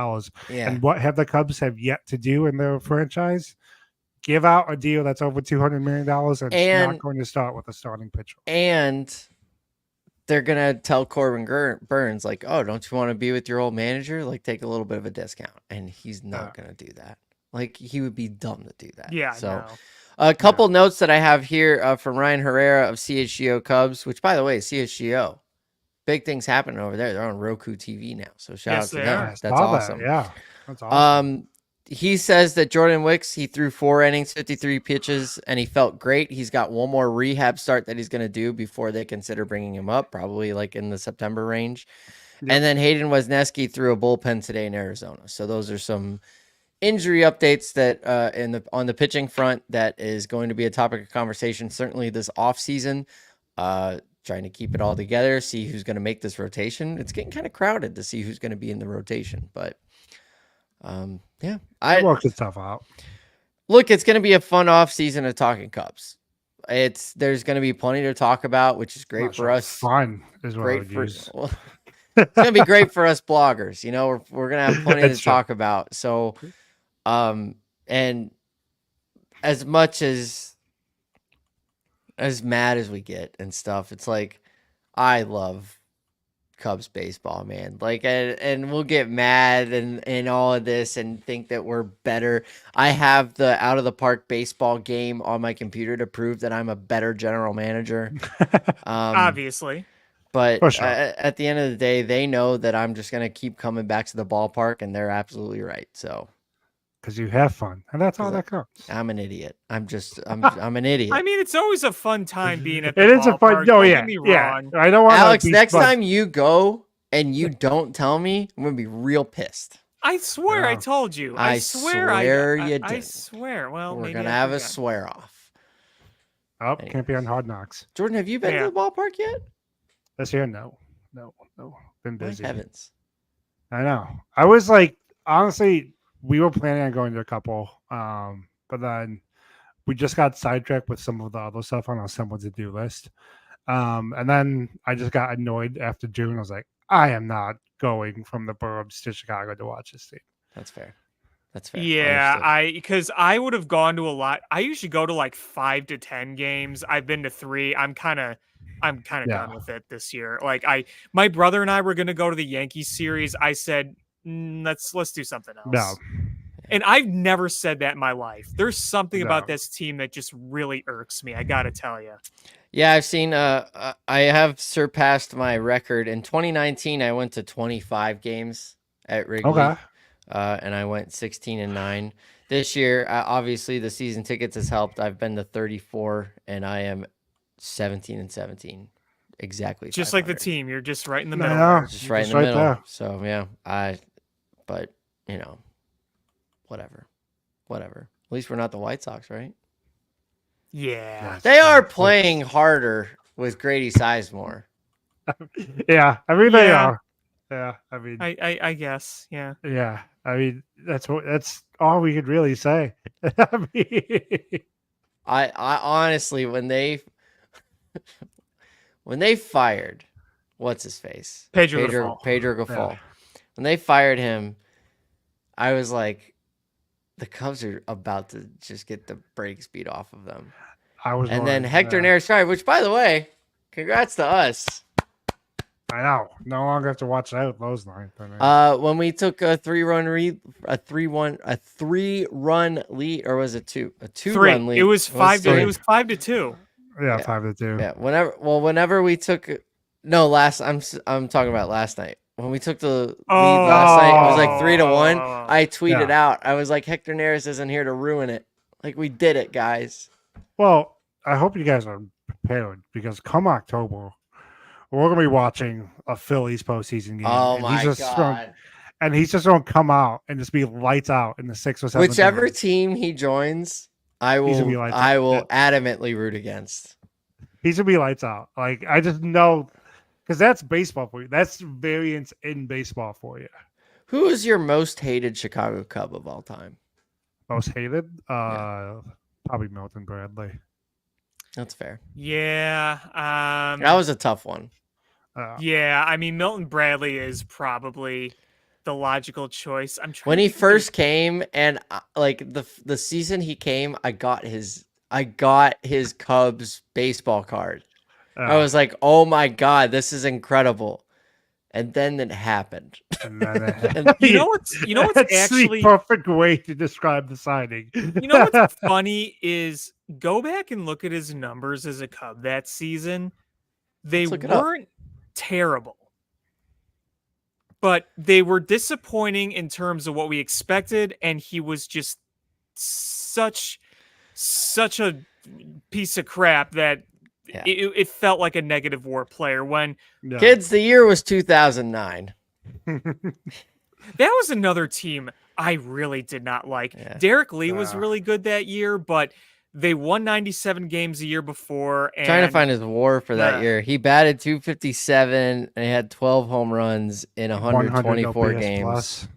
Yeah. And what have the Cubs have yet to do in their franchise? Give out a deal that's over $200 million and it's not going to start with a starting pitcher. And they're going to tell Corbin Burns, like, oh, don't you want to be with your old manager? Like, take a little bit of a discount. And he's not going to do that. Like, he would be dumb to do that. Yeah. So, a couple notes that I have here from Ryan Herrera of CHGO Cubs, which, by the way, CHGO, big things happening over there. They're on Roku TV now. So, shout out to them. That's awesome. Yeah. That's awesome. He says that Jordan Wicks, he threw 4 innings, 53 pitches, and he felt great. He's got one more rehab start that he's going to do before they consider bringing him up, probably like in the September range. Yep. And then Hayden Wesneski threw a bullpen today in Arizona. So, those are some injury updates that on the pitching front that is going to be a topic of conversation certainly this offseason. Trying to keep it all together, see who's going to make this rotation. It's getting kind of crowded to see who's going to be in the rotation, but I worked itself out. Look, it's going to be a fun offseason of talking Cubs. There's going to be plenty to talk about, which is great for us. Fun is what great for. Well, it's going to be great for us bloggers. You know, we're going to have plenty to talk about. So. And as much as mad as we get and stuff, it's like, I love Cubs baseball, man. Like, and we'll get mad and all of this and think that we're better. I have the out of the park baseball game on my computer to prove that I'm a better general manager. Obviously. But at the end of the day, they know that I'm just going to keep coming back to the ballpark, and they're absolutely right. So, because you have fun, and that's all that counts. I'm an idiot. I'm an idiot. I mean, it's always a fun time being at the It is ballpark. a fun. Oh, Don't yeah. get me Yeah. wrong. I don't want Alex, next time you go and you don't tell me, I'm going to be real pissed. I swear I told you. I swear you did. I swear. Well, we're maybe going to have a swear off. Oh, can't be on Hard Knocks. Jordan, have you been to the ballpark yet? This year, no. Been busy. My heavens. I know. I was like, honestly, we were planning on going to a couple, but then we just got sidetracked with some of the other stuff on our someone's to-do list. And then I just got annoyed after June. I was like, I am not going from the burbs to Chicago to watch this team. That's fair. That's fair. Yeah, because I would have gone to a lot. I usually go to like 5 to 10 games. I've been to 3. I'm kind of done with it this year. Like my brother and I were going to go to the Yankees series. I said, let's do something else. No. And I've never said that in my life. There's something about this team that just really irks me. I got to tell you. Yeah, I've seen, I have surpassed my record. In 2019, I went to 25 games at Wrigley. Okay. And I went 16-9. This year, obviously, the season tickets has helped. I've been to 34, and I am 17-17. Exactly. Just like the team. You're just right in the middle. Just right in the middle. There. So, yeah, but, whatever. At least we're not the White Sox, right? Yeah. They are playing harder with Grady Sizemore. Yeah, I mean, they are. Yeah, I mean, I guess, yeah. Yeah, I mean, that's all we could really say. I mean, I honestly, when they fired, what's his face? Pedro Grifol. Yeah. When they fired him, I was like, the Cubs are about to just get the brakes beat off of them. And then Hector Neris, which, by the way, congrats to us. I know. No longer have to watch out those ninth. When we took a 3-run lead, or was it 2? A 2-run lead. It was 5 to 2. Yeah, 5-2. Yeah. Whenever we took, I'm talking about last night. When we took the lead last night, it was like 3-1. I tweeted out, I was like, Hector Neris isn't here to ruin it. Like, we did it, guys. Well, I hope you guys are prepared, because come October, we're going to be watching a Phillies postseason game. Oh, my God. And he's just going to come out and just be lights out in the 6th or 7th. Whichever team he joins, I will adamantly root against. He's going to be lights out. Like, I just know, because that's baseball for you. That's variance in baseball for you. Who is your most hated Chicago Cub of all time? Most hated? Probably Milton Bradley. That's fair. Yeah. That was a tough one. Yeah, I mean, Milton Bradley is probably the logical choice. When he first came, and like the season he came, I got his Cubs baseball card. I was like, oh my God, this is incredible. And then it happened. You know what's That's actually the perfect way to describe the signing. You know what's funny is go back and look at his numbers as a Cub that season. They weren't terrible, but they were disappointing in terms of what we expected, and he was just such a piece of crap that it felt like a negative WAR player. When Kids, the year was 2009. That was another team I really did not like. Yeah. Derek Lee was really good that year, but they won 97 games a year before. And trying to find his WAR for that year. He batted 257 and he had 12 home runs in 124 games. Plus.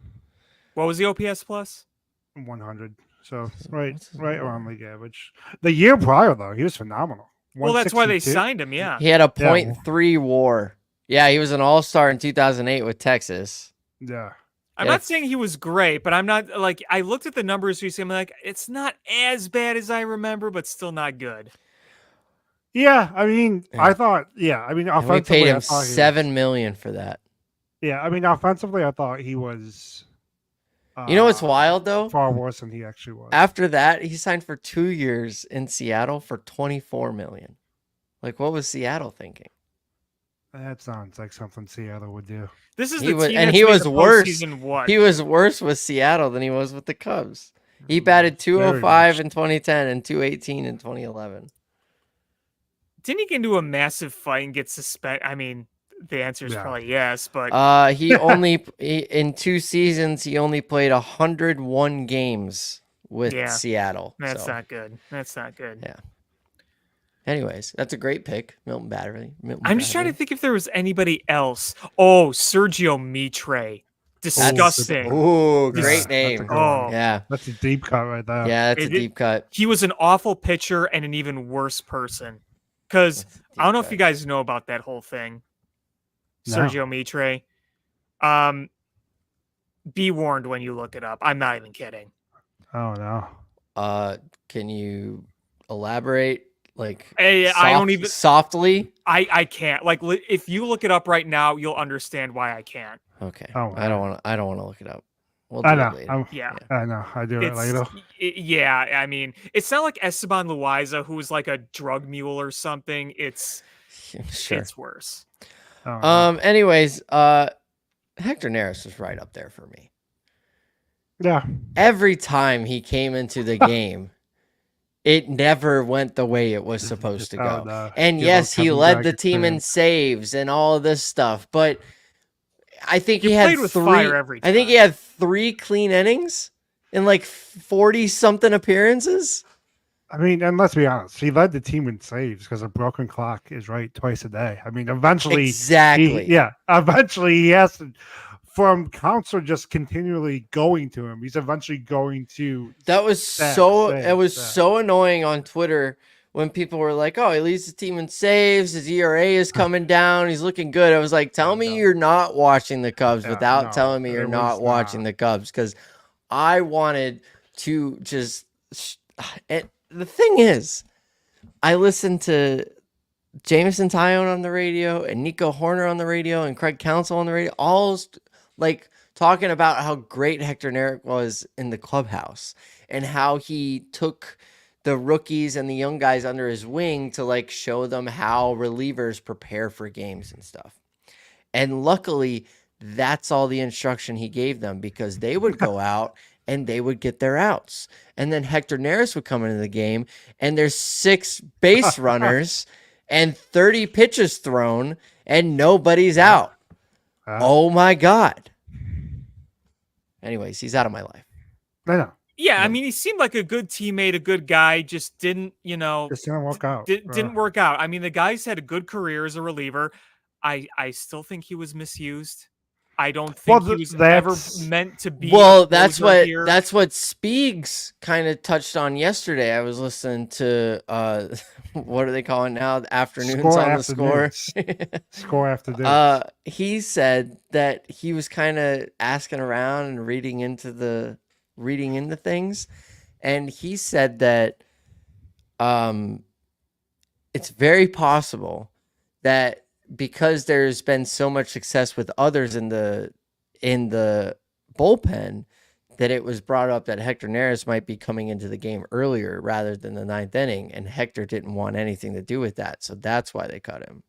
What was the OPS plus? 100. So right around league average. The year prior, though, he was phenomenal. Well, that's why they signed him. Yeah, he had a .3 WAR. Yeah, he was an all-star in 2008 with Texas. Yeah. I'm not saying he was great, but I'm not like I looked at the numbers recently. I'm like, it's not as bad as I remember, but still not good. Yeah, I mean, Yeah. I thought, yeah, I mean, And we offensively, paid I him thought he $7 million for that. yeah, I mean, offensively, I thought he was You know what's wild though? far worse than he actually was. After that, he signed for 2 years in Seattle for $24 million. Like, what was Seattle thinking? That sounds like something Seattle would do. This is He the was, team and that's he made was the worse. postseason what? He was worse with Seattle than he was with the Cubs. He batted Very 205 much. in 2010 and 218 in 2011. Didn't he get into a massive fight and get suspended? I mean, the answer is Yeah. probably yes, but He in 2 seasons he only played 101 games with Yeah. Seattle. that's so. not good. That's not good. Yeah. Anyways, that's a great pick, Milton Battery. I'm just trying to think if there was anybody else. Oh, Sergio Mitre. Disgusting. Ooh, Yeah, great that's a name. good one. Oh, Yeah. That's a deep cut right there. Yeah, that's a deep cut. he was an awful pitcher and an even worse person. Because That's a I don't know deep if you cut. guys know about that whole thing. No. Sergio Mitre. Be warned when you look it up. I'm not even kidding. Oh no. Can you elaborate? Like, Hey, I don't even. softly. I can't. Like, if you look it up right now, you'll understand why I can't. Okay. Oh, I don't want to. I don't want to look it up. We'll do I it know. later. Yeah. I know. I do it It's, later. yeah, I mean, it's not like Esteban Loaiza, who's like a drug mule or something. It's worse. Oh, no. Anyways, Hector Neris was right up there for me. Yeah. Every time he came into the game, it never went the way it was supposed to go. Oh, no. And Give yes, up he Kevin led the Dragic team in fans. saves and all of this stuff, but I think You he had played with fire every I think he time. had 3 clean innings in like 40 something appearances. I mean, and let's be honest, he led the team in saves because a broken clock is right twice a day. I mean, eventually, Exactly. eventually he has to, from counts are just continually going to him. He's eventually going to. That was Sad, it was sad. so annoying on Twitter when people were like, "Oh, he leads the team in saves. His ERA is coming down. He's looking good." I was like, "Tell me No. you're not watching the Cubs Yeah, without no, telling me it you're was not watching not. the Cubs," because I wanted to just. And the thing is, I listened to Jameson Tyone on the radio and Nico Horner on the radio and Craig Counsell on the radio, all like talking about how great Hector Neris was in the clubhouse and how he took the rookies and the young guys under his wing to like show them how relievers prepare for games and stuff. And luckily, that's all the instruction he gave them because they would go out and they would get their outs. And then Hector Neris would come into the game and there's 6 base runners and 30 pitches thrown and nobody's out. Oh my God. Anyways, he's out of my life. I know. Yeah, I mean, he seemed like a good teammate, a good guy. Just didn't, Just didn't work out. Didn't work out. I mean, the guy's had a good career as a reliever. I still think he was misused. I don't think he was ever meant to be. Well, that's what Speegs kind of touched on yesterday. I was listening to what are they calling now? Afternoons on the Score. Score afternoons. He said that he was kind of asking around and reading into things, and he said that it's very possible that because there's been so much success with others in the bullpen, that it was brought up that Hector Neris might be coming into the game earlier rather than the 9th inning, and Hector didn't want anything to do with that, so that's why they cut him,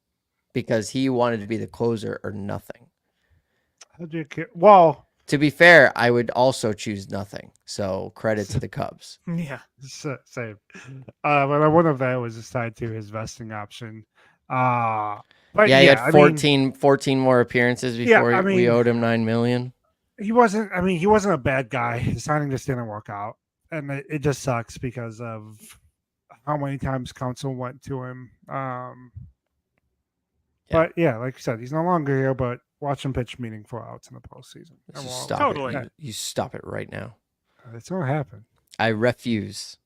because he wanted to be the closer or nothing. How do you care? Well, to be fair, I would also choose nothing, so credit to the Cubs. Yeah, same. But I wonder if that was just tied to his vesting option. But yeah, he had 14 more appearances before we owed him $9 million. He wasn't a bad guy. His signing just didn't work out. And it just sucks because of how many times Counsell went to him. But yeah, like you said, he's no longer here, but watch him pitch meaningful outs in the postseason. Stop it. You stop it right now. It's gonna happen. I refuse.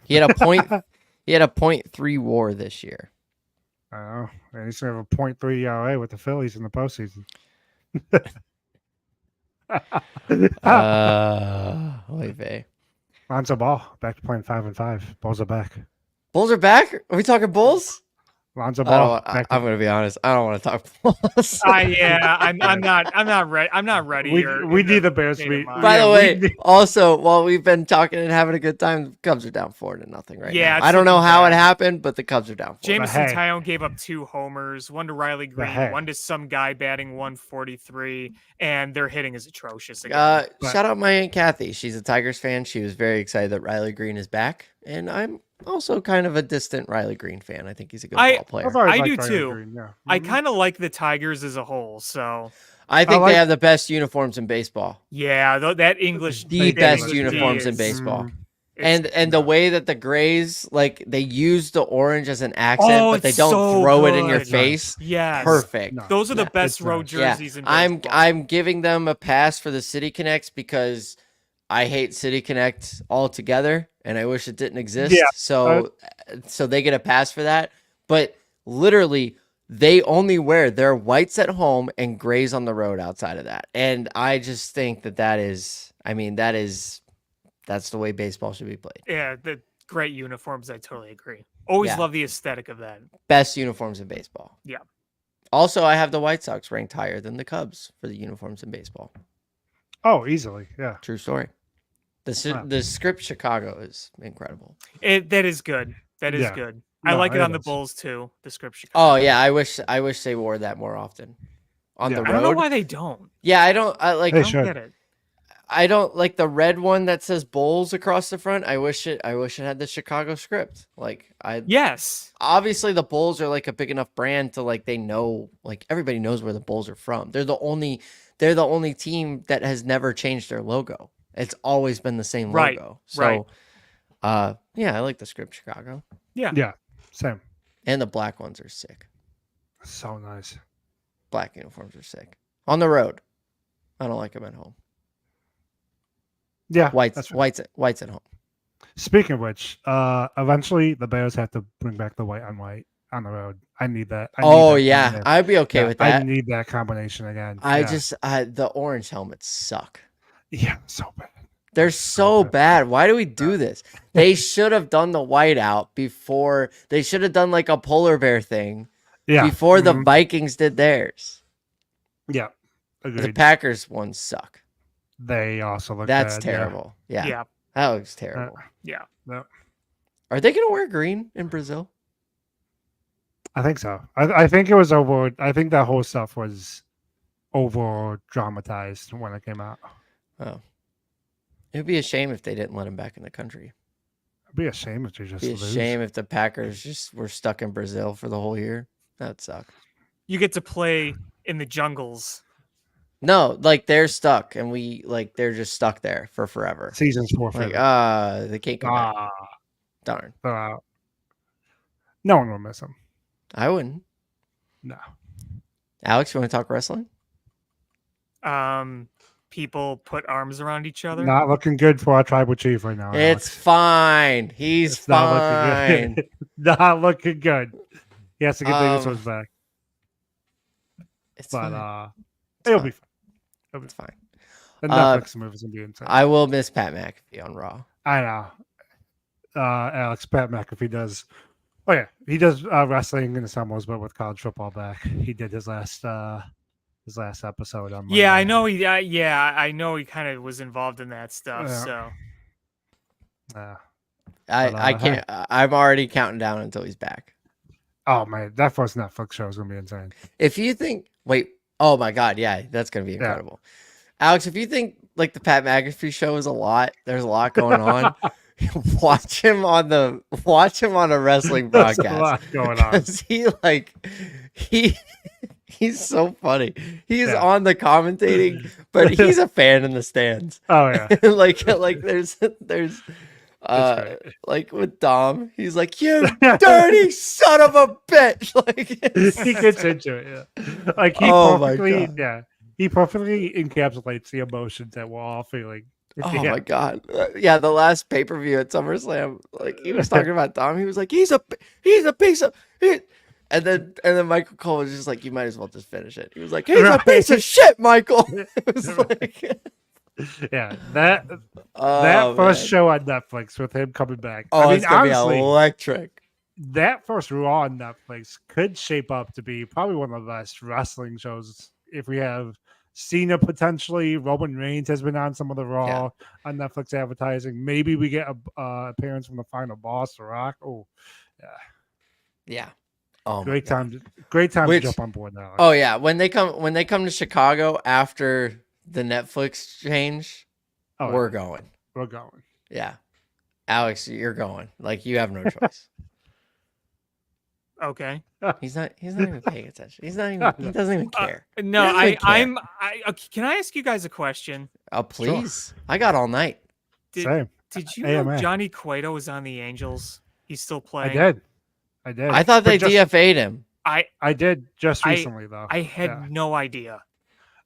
He had a point he had a 0.3 WAR this year. I know. And he's gonna have a 0.3 ERA with the Phillies in the postseason. Oy vey. Lonzo Ball back to playing 5-5. Bulls are back. Bulls are back? Are we talking Bulls? Lonzo Ball. I'm going to be honest. I don't want to talk Bulls. I'm not ready. I'm not ready. We need the Bears to be. By the way, also while we've been talking and having a good time, the Cubs are down 4-0 right now. I don't know how it happened, but the Cubs are down 4. Jameson Taillon gave up 2 homers, one to Riley Green, one to some guy batting 143, and their hitting is atrocious again. Shout out my Aunt Kathy. She's a Tigers fan. She was very excited that Riley Green is back, and I'm also kind of a distant Riley Green fan. I think he's a good ball player. I do too. Yeah. I kind of like the Tigers as a whole, so I think they have the best uniforms in baseball. Yeah, that English, the best uniforms in baseball. And the way that the Grays, like, they use the orange as an accent, but they don't throw it in your face. Yes. Perfect. No. Those are the best road jerseys in baseball. I'm giving them a pass for the City Connects because I hate City Connect altogether, and I wish it didn't exist. Yeah. So they get a pass for that. But literally, they only wear their whites at home and grays on the road outside of that. And I just think that's the way baseball should be played. Yeah, the great uniforms. I totally agree. Always love the aesthetic of that. Best uniforms in baseball. Yeah. Also, I have the White Sox ranked higher than the Cubs for the uniforms in baseball. Oh, easily. Yeah. True story. The script Chicago is incredible. That is good. That is good. I like it on the Bulls too. The script Chicago. Oh yeah, I wish they wore that more often on the road. I don't know why they don't. Yeah, I don't get it. I don't like the red one that says Bulls across the front. I wish it had the Chicago script. Yes. Obviously the Bulls are like a big enough brand to like they know, like everybody knows where the Bulls are from. They're the only team that has never changed their logo. It's always been the same logo. So I like the script Chicago. Yeah. Yeah. Same. And the black ones are sick. So nice. Black uniforms are sick. On the road. I don't like them at home. Yeah. Whites at home. Speaking of which, eventually the Bears have to bring back the white on white on the road. I need that. I'd be okay with that. I need that combination again. The orange helmets suck. Yeah, so bad. They're so bad. Why do we do this? They should have done the white out before. They should have done like a polar bear thing before the Vikings did theirs. Yeah. Agreed. The Packers ones suck. They also look That's bad, terrible. Yeah. That looks terrible. Yeah. Are they going to wear green in Brazil? I think so. I think it was over. I think that whole stuff was over dramatized when it came out. Oh. It would be a shame if they didn't let him back in the country. It'd be a shame if they just It'd be a shame if the Packers just were stuck in Brazil for the whole year. That'd suck. You get to play in the jungles. No, like they're stuck and they're just stuck there for forever. Season's forfeit. They can't come back. Darn. No one will miss him. I wouldn't. No. Alex, you want to talk wrestling? People put arms around each other. Not looking good for our tribal chief right now. It's fine. He's fine. Not looking good. He has to get Davis back. Fine. It'll be fine. It's fine. The Netflix movie is gonna be insane. I will miss Pat McAfee on Raw. I know. Alex, Pat McAfee does. Oh yeah, he does wrestling in the summers, but with college football back, he did his last episode on Monday. I know he. I know he kind of was involved in that stuff. So. I can't. I'm already counting down until he's back. Oh man, that first Netflix show is gonna be insane. If you think, oh my god, yeah, that's gonna be incredible. Yeah. Alex, if you think like the Pat McAfee show is there's a lot going on. watch him on a wrestling broadcast. There's a lot going on. He's so funny. He's on the commentating, but he's a fan in the stands. Oh yeah. like there's like with Dom, he's like, "You dirty son of a bitch!" Like he gets into it, yeah. Like he perfectly encapsulates the emotions that we're all feeling. Oh my god, yeah. The last pay-per-view at SummerSlam, like he was talking about Dom. He was like, "He's a piece of." And then Michael Cole was just like, "You might as well just finish it." He was like, "He's a piece of shit, Michael." It was like. Yeah, that first show on Netflix with him coming back. Oh, it's gonna be electric. that first Raw on Netflix could shape up to be probably one of the best wrestling shows if we have Cena potentially. Roman Reigns has been on some of the Raw on Netflix advertising. Maybe we get a appearance from the final boss, The Rock. Oh, yeah. Yeah. Oh, great time to jump on board now. Oh yeah, when they come to Chicago after the Netflix change, we're going. We're going. Yeah. Alex, you're going. Like, you have no choice. Okay. He's not even paying attention. He doesn't even care. No, I'm can I ask you guys a question? Oh, please. Sure. I got all night. Same. Did you know Johnny Cueto was on the Angels? He's still playing. I did. I thought they DFA'd him. I did just recently though. I had no idea.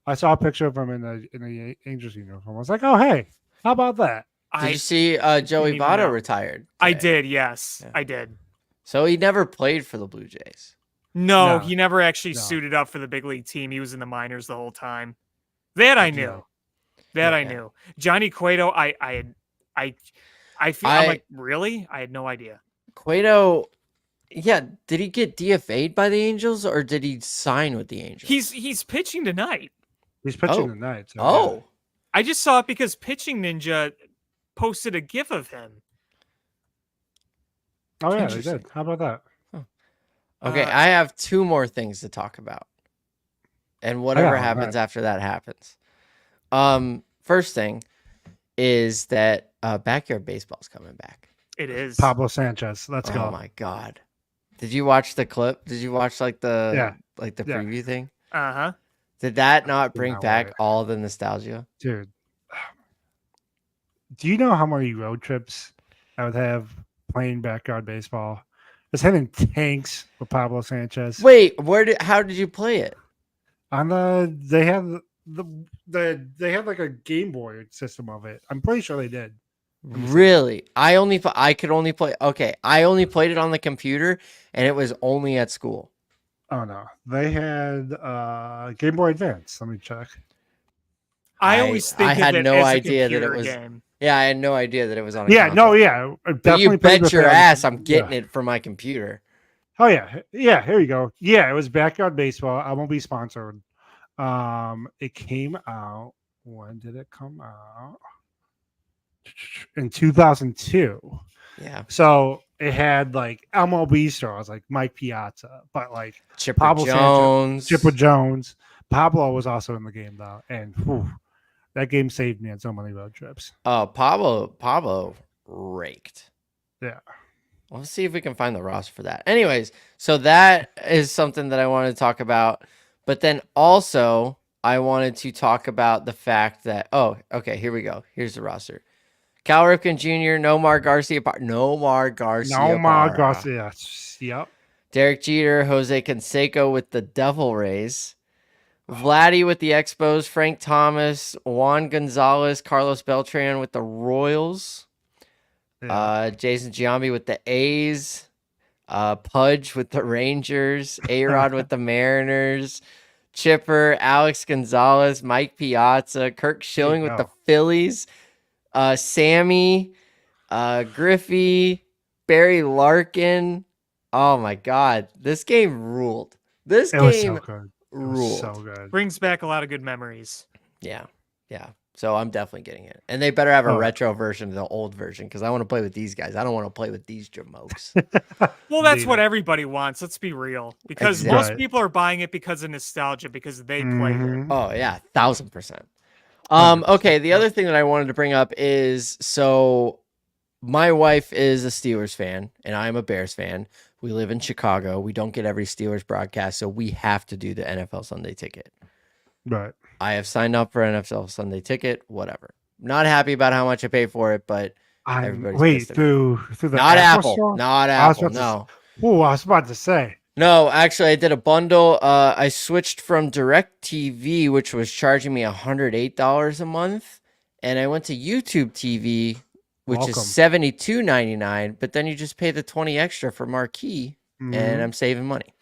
I saw a picture of him in the Angels uniform. I was like, oh hey, how about that? Did you see Joey Votto retired today? I did, yes. Yeah. I did. So he never played for the Blue Jays. No, he never actually suited up for the big league team. He was in the minors the whole time. That I knew. I knew. Johnny Cueto, I'm like, really? I had no idea. Cueto, yeah, did he get DFA'd by the Angels or did he sign with the Angels? He's pitching tonight. He's pitching tonight. So I just saw it because Pitching Ninja posted a GIF of him. Oh yeah, they did. How about that? Huh. Okay, I have two more things to talk about, and whatever happens after that happens. First thing is that Backyard Baseball's coming back. It is. Pablo Sanchez. Let's go. Oh my God! Did you watch the clip? Did you watch the preview thing? Uh-huh. Did that not bring back all the nostalgia, dude? Do you know how many road trips I would have playing Backyard Baseball? Just hitting tanks with Pablo Sanchez. Wait, how did you play it? On they had like a Game Boy system of it. I'm pretty sure they did. Really? I could only play. Okay, I only played it on the computer, and it was only at school. Oh no, they had Game Boy Advance. Let me check. I always think I had of it no as idea a that it was. Game. Yeah, I had no idea that it was on. But you bet your ass I'm getting it for my computer. Oh yeah. Here you go. Yeah, it was Backyard Baseball. I won't be sponsored. It came out. When did it come out? In 2002. Yeah. So it had like MLB stars like Mike Piazza, but like Chipper Jones. Pablo was also in the game though, and that game saved me on so many road trips. Pablo raked. Yeah. Let's see if we can find the roster for that. Anyways, so that is something that I wanted to talk about. But then also, I wanted to talk about the fact that, here we go. Here's the roster. Cal Ripken Jr., Nomar Garcia. Yep. Derek Jeter, Jose Canseco with the Devil Rays. Vladdy with the Expos, Frank Thomas, Juan Gonzalez, Carlos Beltran with the Royals, Jason Giambi with the A's, Pudge with the Rangers, A-Rod with the Mariners, Chipper, Alex Gonzalez, Mike Piazza, Kirk Schilling with the Phillies, Sammy, Griffey, Barry Larkin. Oh my God, this game ruled. This game was so good. Ruled. So good. Brings back a lot of good memories. Yeah. So I'm definitely getting it. And they better have a retro version of the old version because I want to play with these guys. I don't want to play with these jamokes. Well, that's what everybody wants. Let's be real. Because most people are buying it because of nostalgia, because they played it. Oh, yeah. 1,000%. Okay, the other thing that I wanted to bring up is, so my wife is a Steelers fan, and I'm a Bears fan. We live in Chicago. We don't get every Steelers broadcast, so we have to do the NFL Sunday Ticket. Right. I have signed up for NFL Sunday Ticket, whatever. Not happy about how much I pay for it, but everybody's through the not Apple. Store? Not Apple, no. I was about to say. No, actually, I did a bundle. I switched from DirecTV, which was charging me $108 a month, and I went to YouTube TV, which is $72.99, but then you just pay the $20 extra for Marquee, and I'm saving money.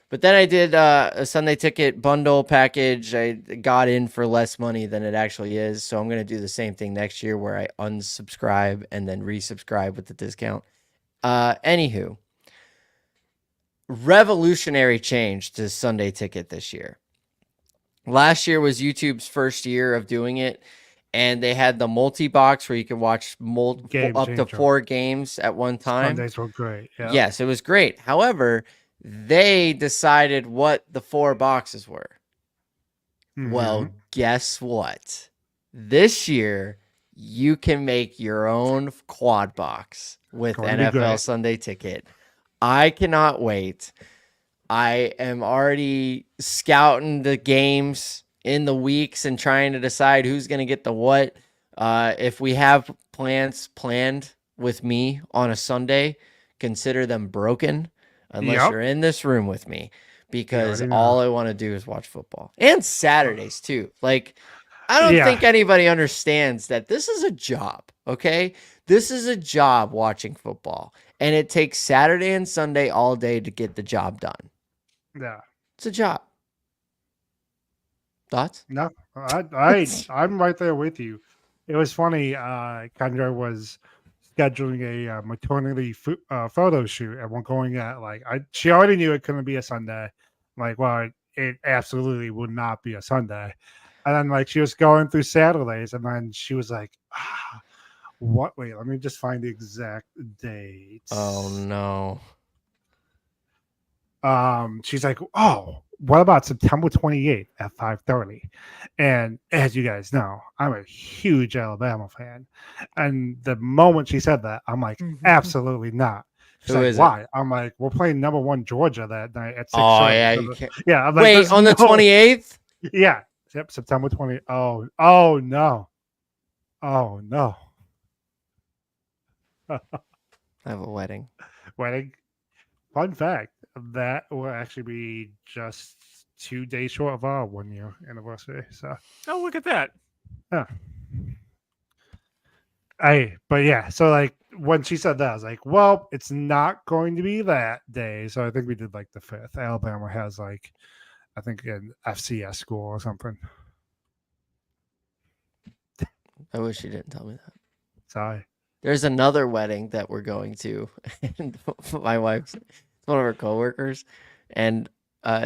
But then I did a Sunday Ticket bundle package. I got in for less money than it actually is, so I'm going to do the same thing next year where I unsubscribe and then resubscribe with the discount. Anywho, revolutionary change to Sunday Ticket this year. Last year was YouTube's first year of doing it, and they had the multi-box where you could watch up to 4 games at one time. Sundays were great. Yeah. Yes, it was great. However, they decided what the 4 boxes were. Mm-hmm. Well, guess what? This year, you can make your own quad box with NFL Sunday Ticket. I cannot wait. I am already scouting the games in the weeks and trying to decide who's going to get the what. If we have plans planned with me on a Sunday, consider them broken unless you're in this room with me, because all I want to do is watch football. And Saturdays too. Like, I don't think anybody understands that this is a job, okay? This is a job, watching football, and it takes Saturday and Sunday all day to get the job done. Yeah. It's a job. Thoughts? No, I'm right there with you. It was funny. Kendra was scheduling a maternity photo shoot, and we're going at she already knew it couldn't be a Sunday. Like, well, it absolutely would not be a Sunday. And then she was going through Saturdays, and then she was like, what? Wait, let me just find the exact dates. Oh no. She's like, oh, what about September 28th at 5:30? And as you guys know, I'm a huge Alabama fan. And the moment she said that, I'm like, absolutely not. She's like, why? I'm like, we're playing number 1 Georgia that night at 6. Oh, yeah, you can't. Yeah. I'm like, wait, on the 28th? Yeah. Yep, September 20th. Oh, no. Oh, no. I have a wedding. Fun fact, that will actually be just 2 days short of our 1-year anniversary. So, oh, look at that. Yeah. So when she said that, I was like, well, it's not going to be that day. So I think we did the 5th. Alabama has I think an FCS school or something. I wish you didn't tell me that. Sorry. There's another wedding that we're going to, and my wife's one of her coworkers, and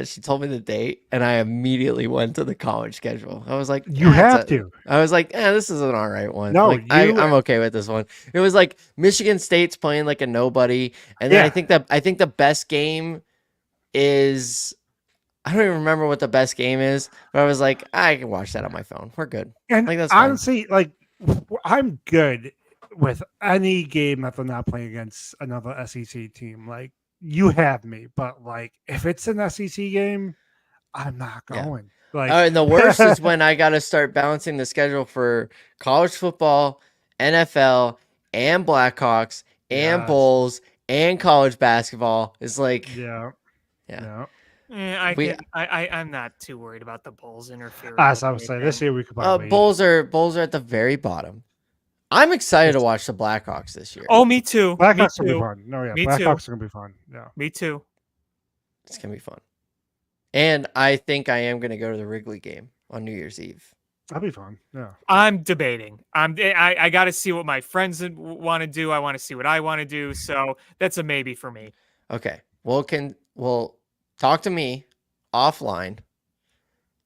she told me the date, and I immediately went to the college schedule. I was like, "You have to." I was like, this is an all right one. No, I'm okay with this one. It was Michigan State's playing a nobody, and then I think the best game is. I don't even remember what the best game is, but I was like, I can watch that on my phone. We're good. And that's honestly, I'm good with any game that they're not playing against another SEC team. You have me, but if it's an SEC game, I'm not going. And the worst is when I got to start balancing the schedule for college football, NFL, and Blackhawks, and Bulls, and college basketball. It's yeah. I'm not too worried about the Bulls interfering. As I would say, this year we could probably Bulls are at the very bottom. I'm excited to watch the Blackhawks this year. Oh, me too. Blackhawks will be fun. No, yeah, Blackhawks are gonna be fun. Yeah, me too. It's gonna be fun, and I think I am gonna go to the Wrigley game on New Year's Eve. That'll be fun. Yeah, I'm debating. I got to see what my friends want to do. I want to see what I want to do. So that's a maybe for me. Okay. Well, talk to me offline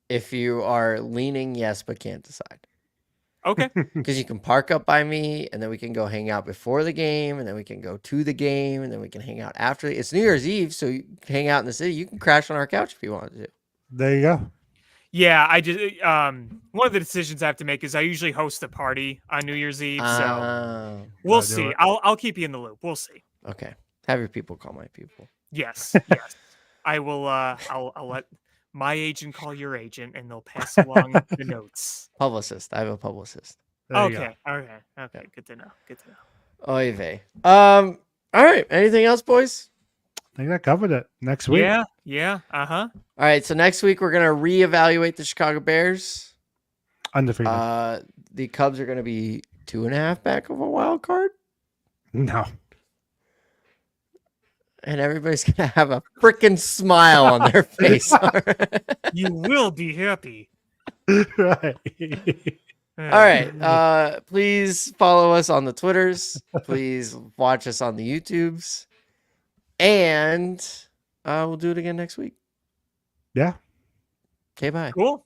if you are leaning yes but can't decide. Okay. Because you can park up by me, and then we can go hang out before the game, and then we can go to the game, and then we can hang out after. It's New Year's Eve, so you can hang out in the city. You can crash on our couch if you want to. There you go. Yeah, I just one of the decisions I have to make is I usually host a party on New Year's Eve, so we'll see. I'll keep you in the loop. We'll see. Okay. Have your people call my people. Yes. I will. I'll let my agent call your agent, and they'll pass along the notes. Publicist. I have a publicist. Okay. Good to know. Oy vey. All right. Anything else, boys? I think that covered it. Next week. Yeah. All right. So next week we're gonna reevaluate the Chicago Bears. Undefeated. The Cubs are gonna be 2.5 back of a wild card. No. And everybody's going to have a freaking smile on their face. You will be happy. Right. All right. Please follow us on the Twitters. Please watch us on the YouTubes. And We'll do it again next week. Yeah. Okay, bye. Cool.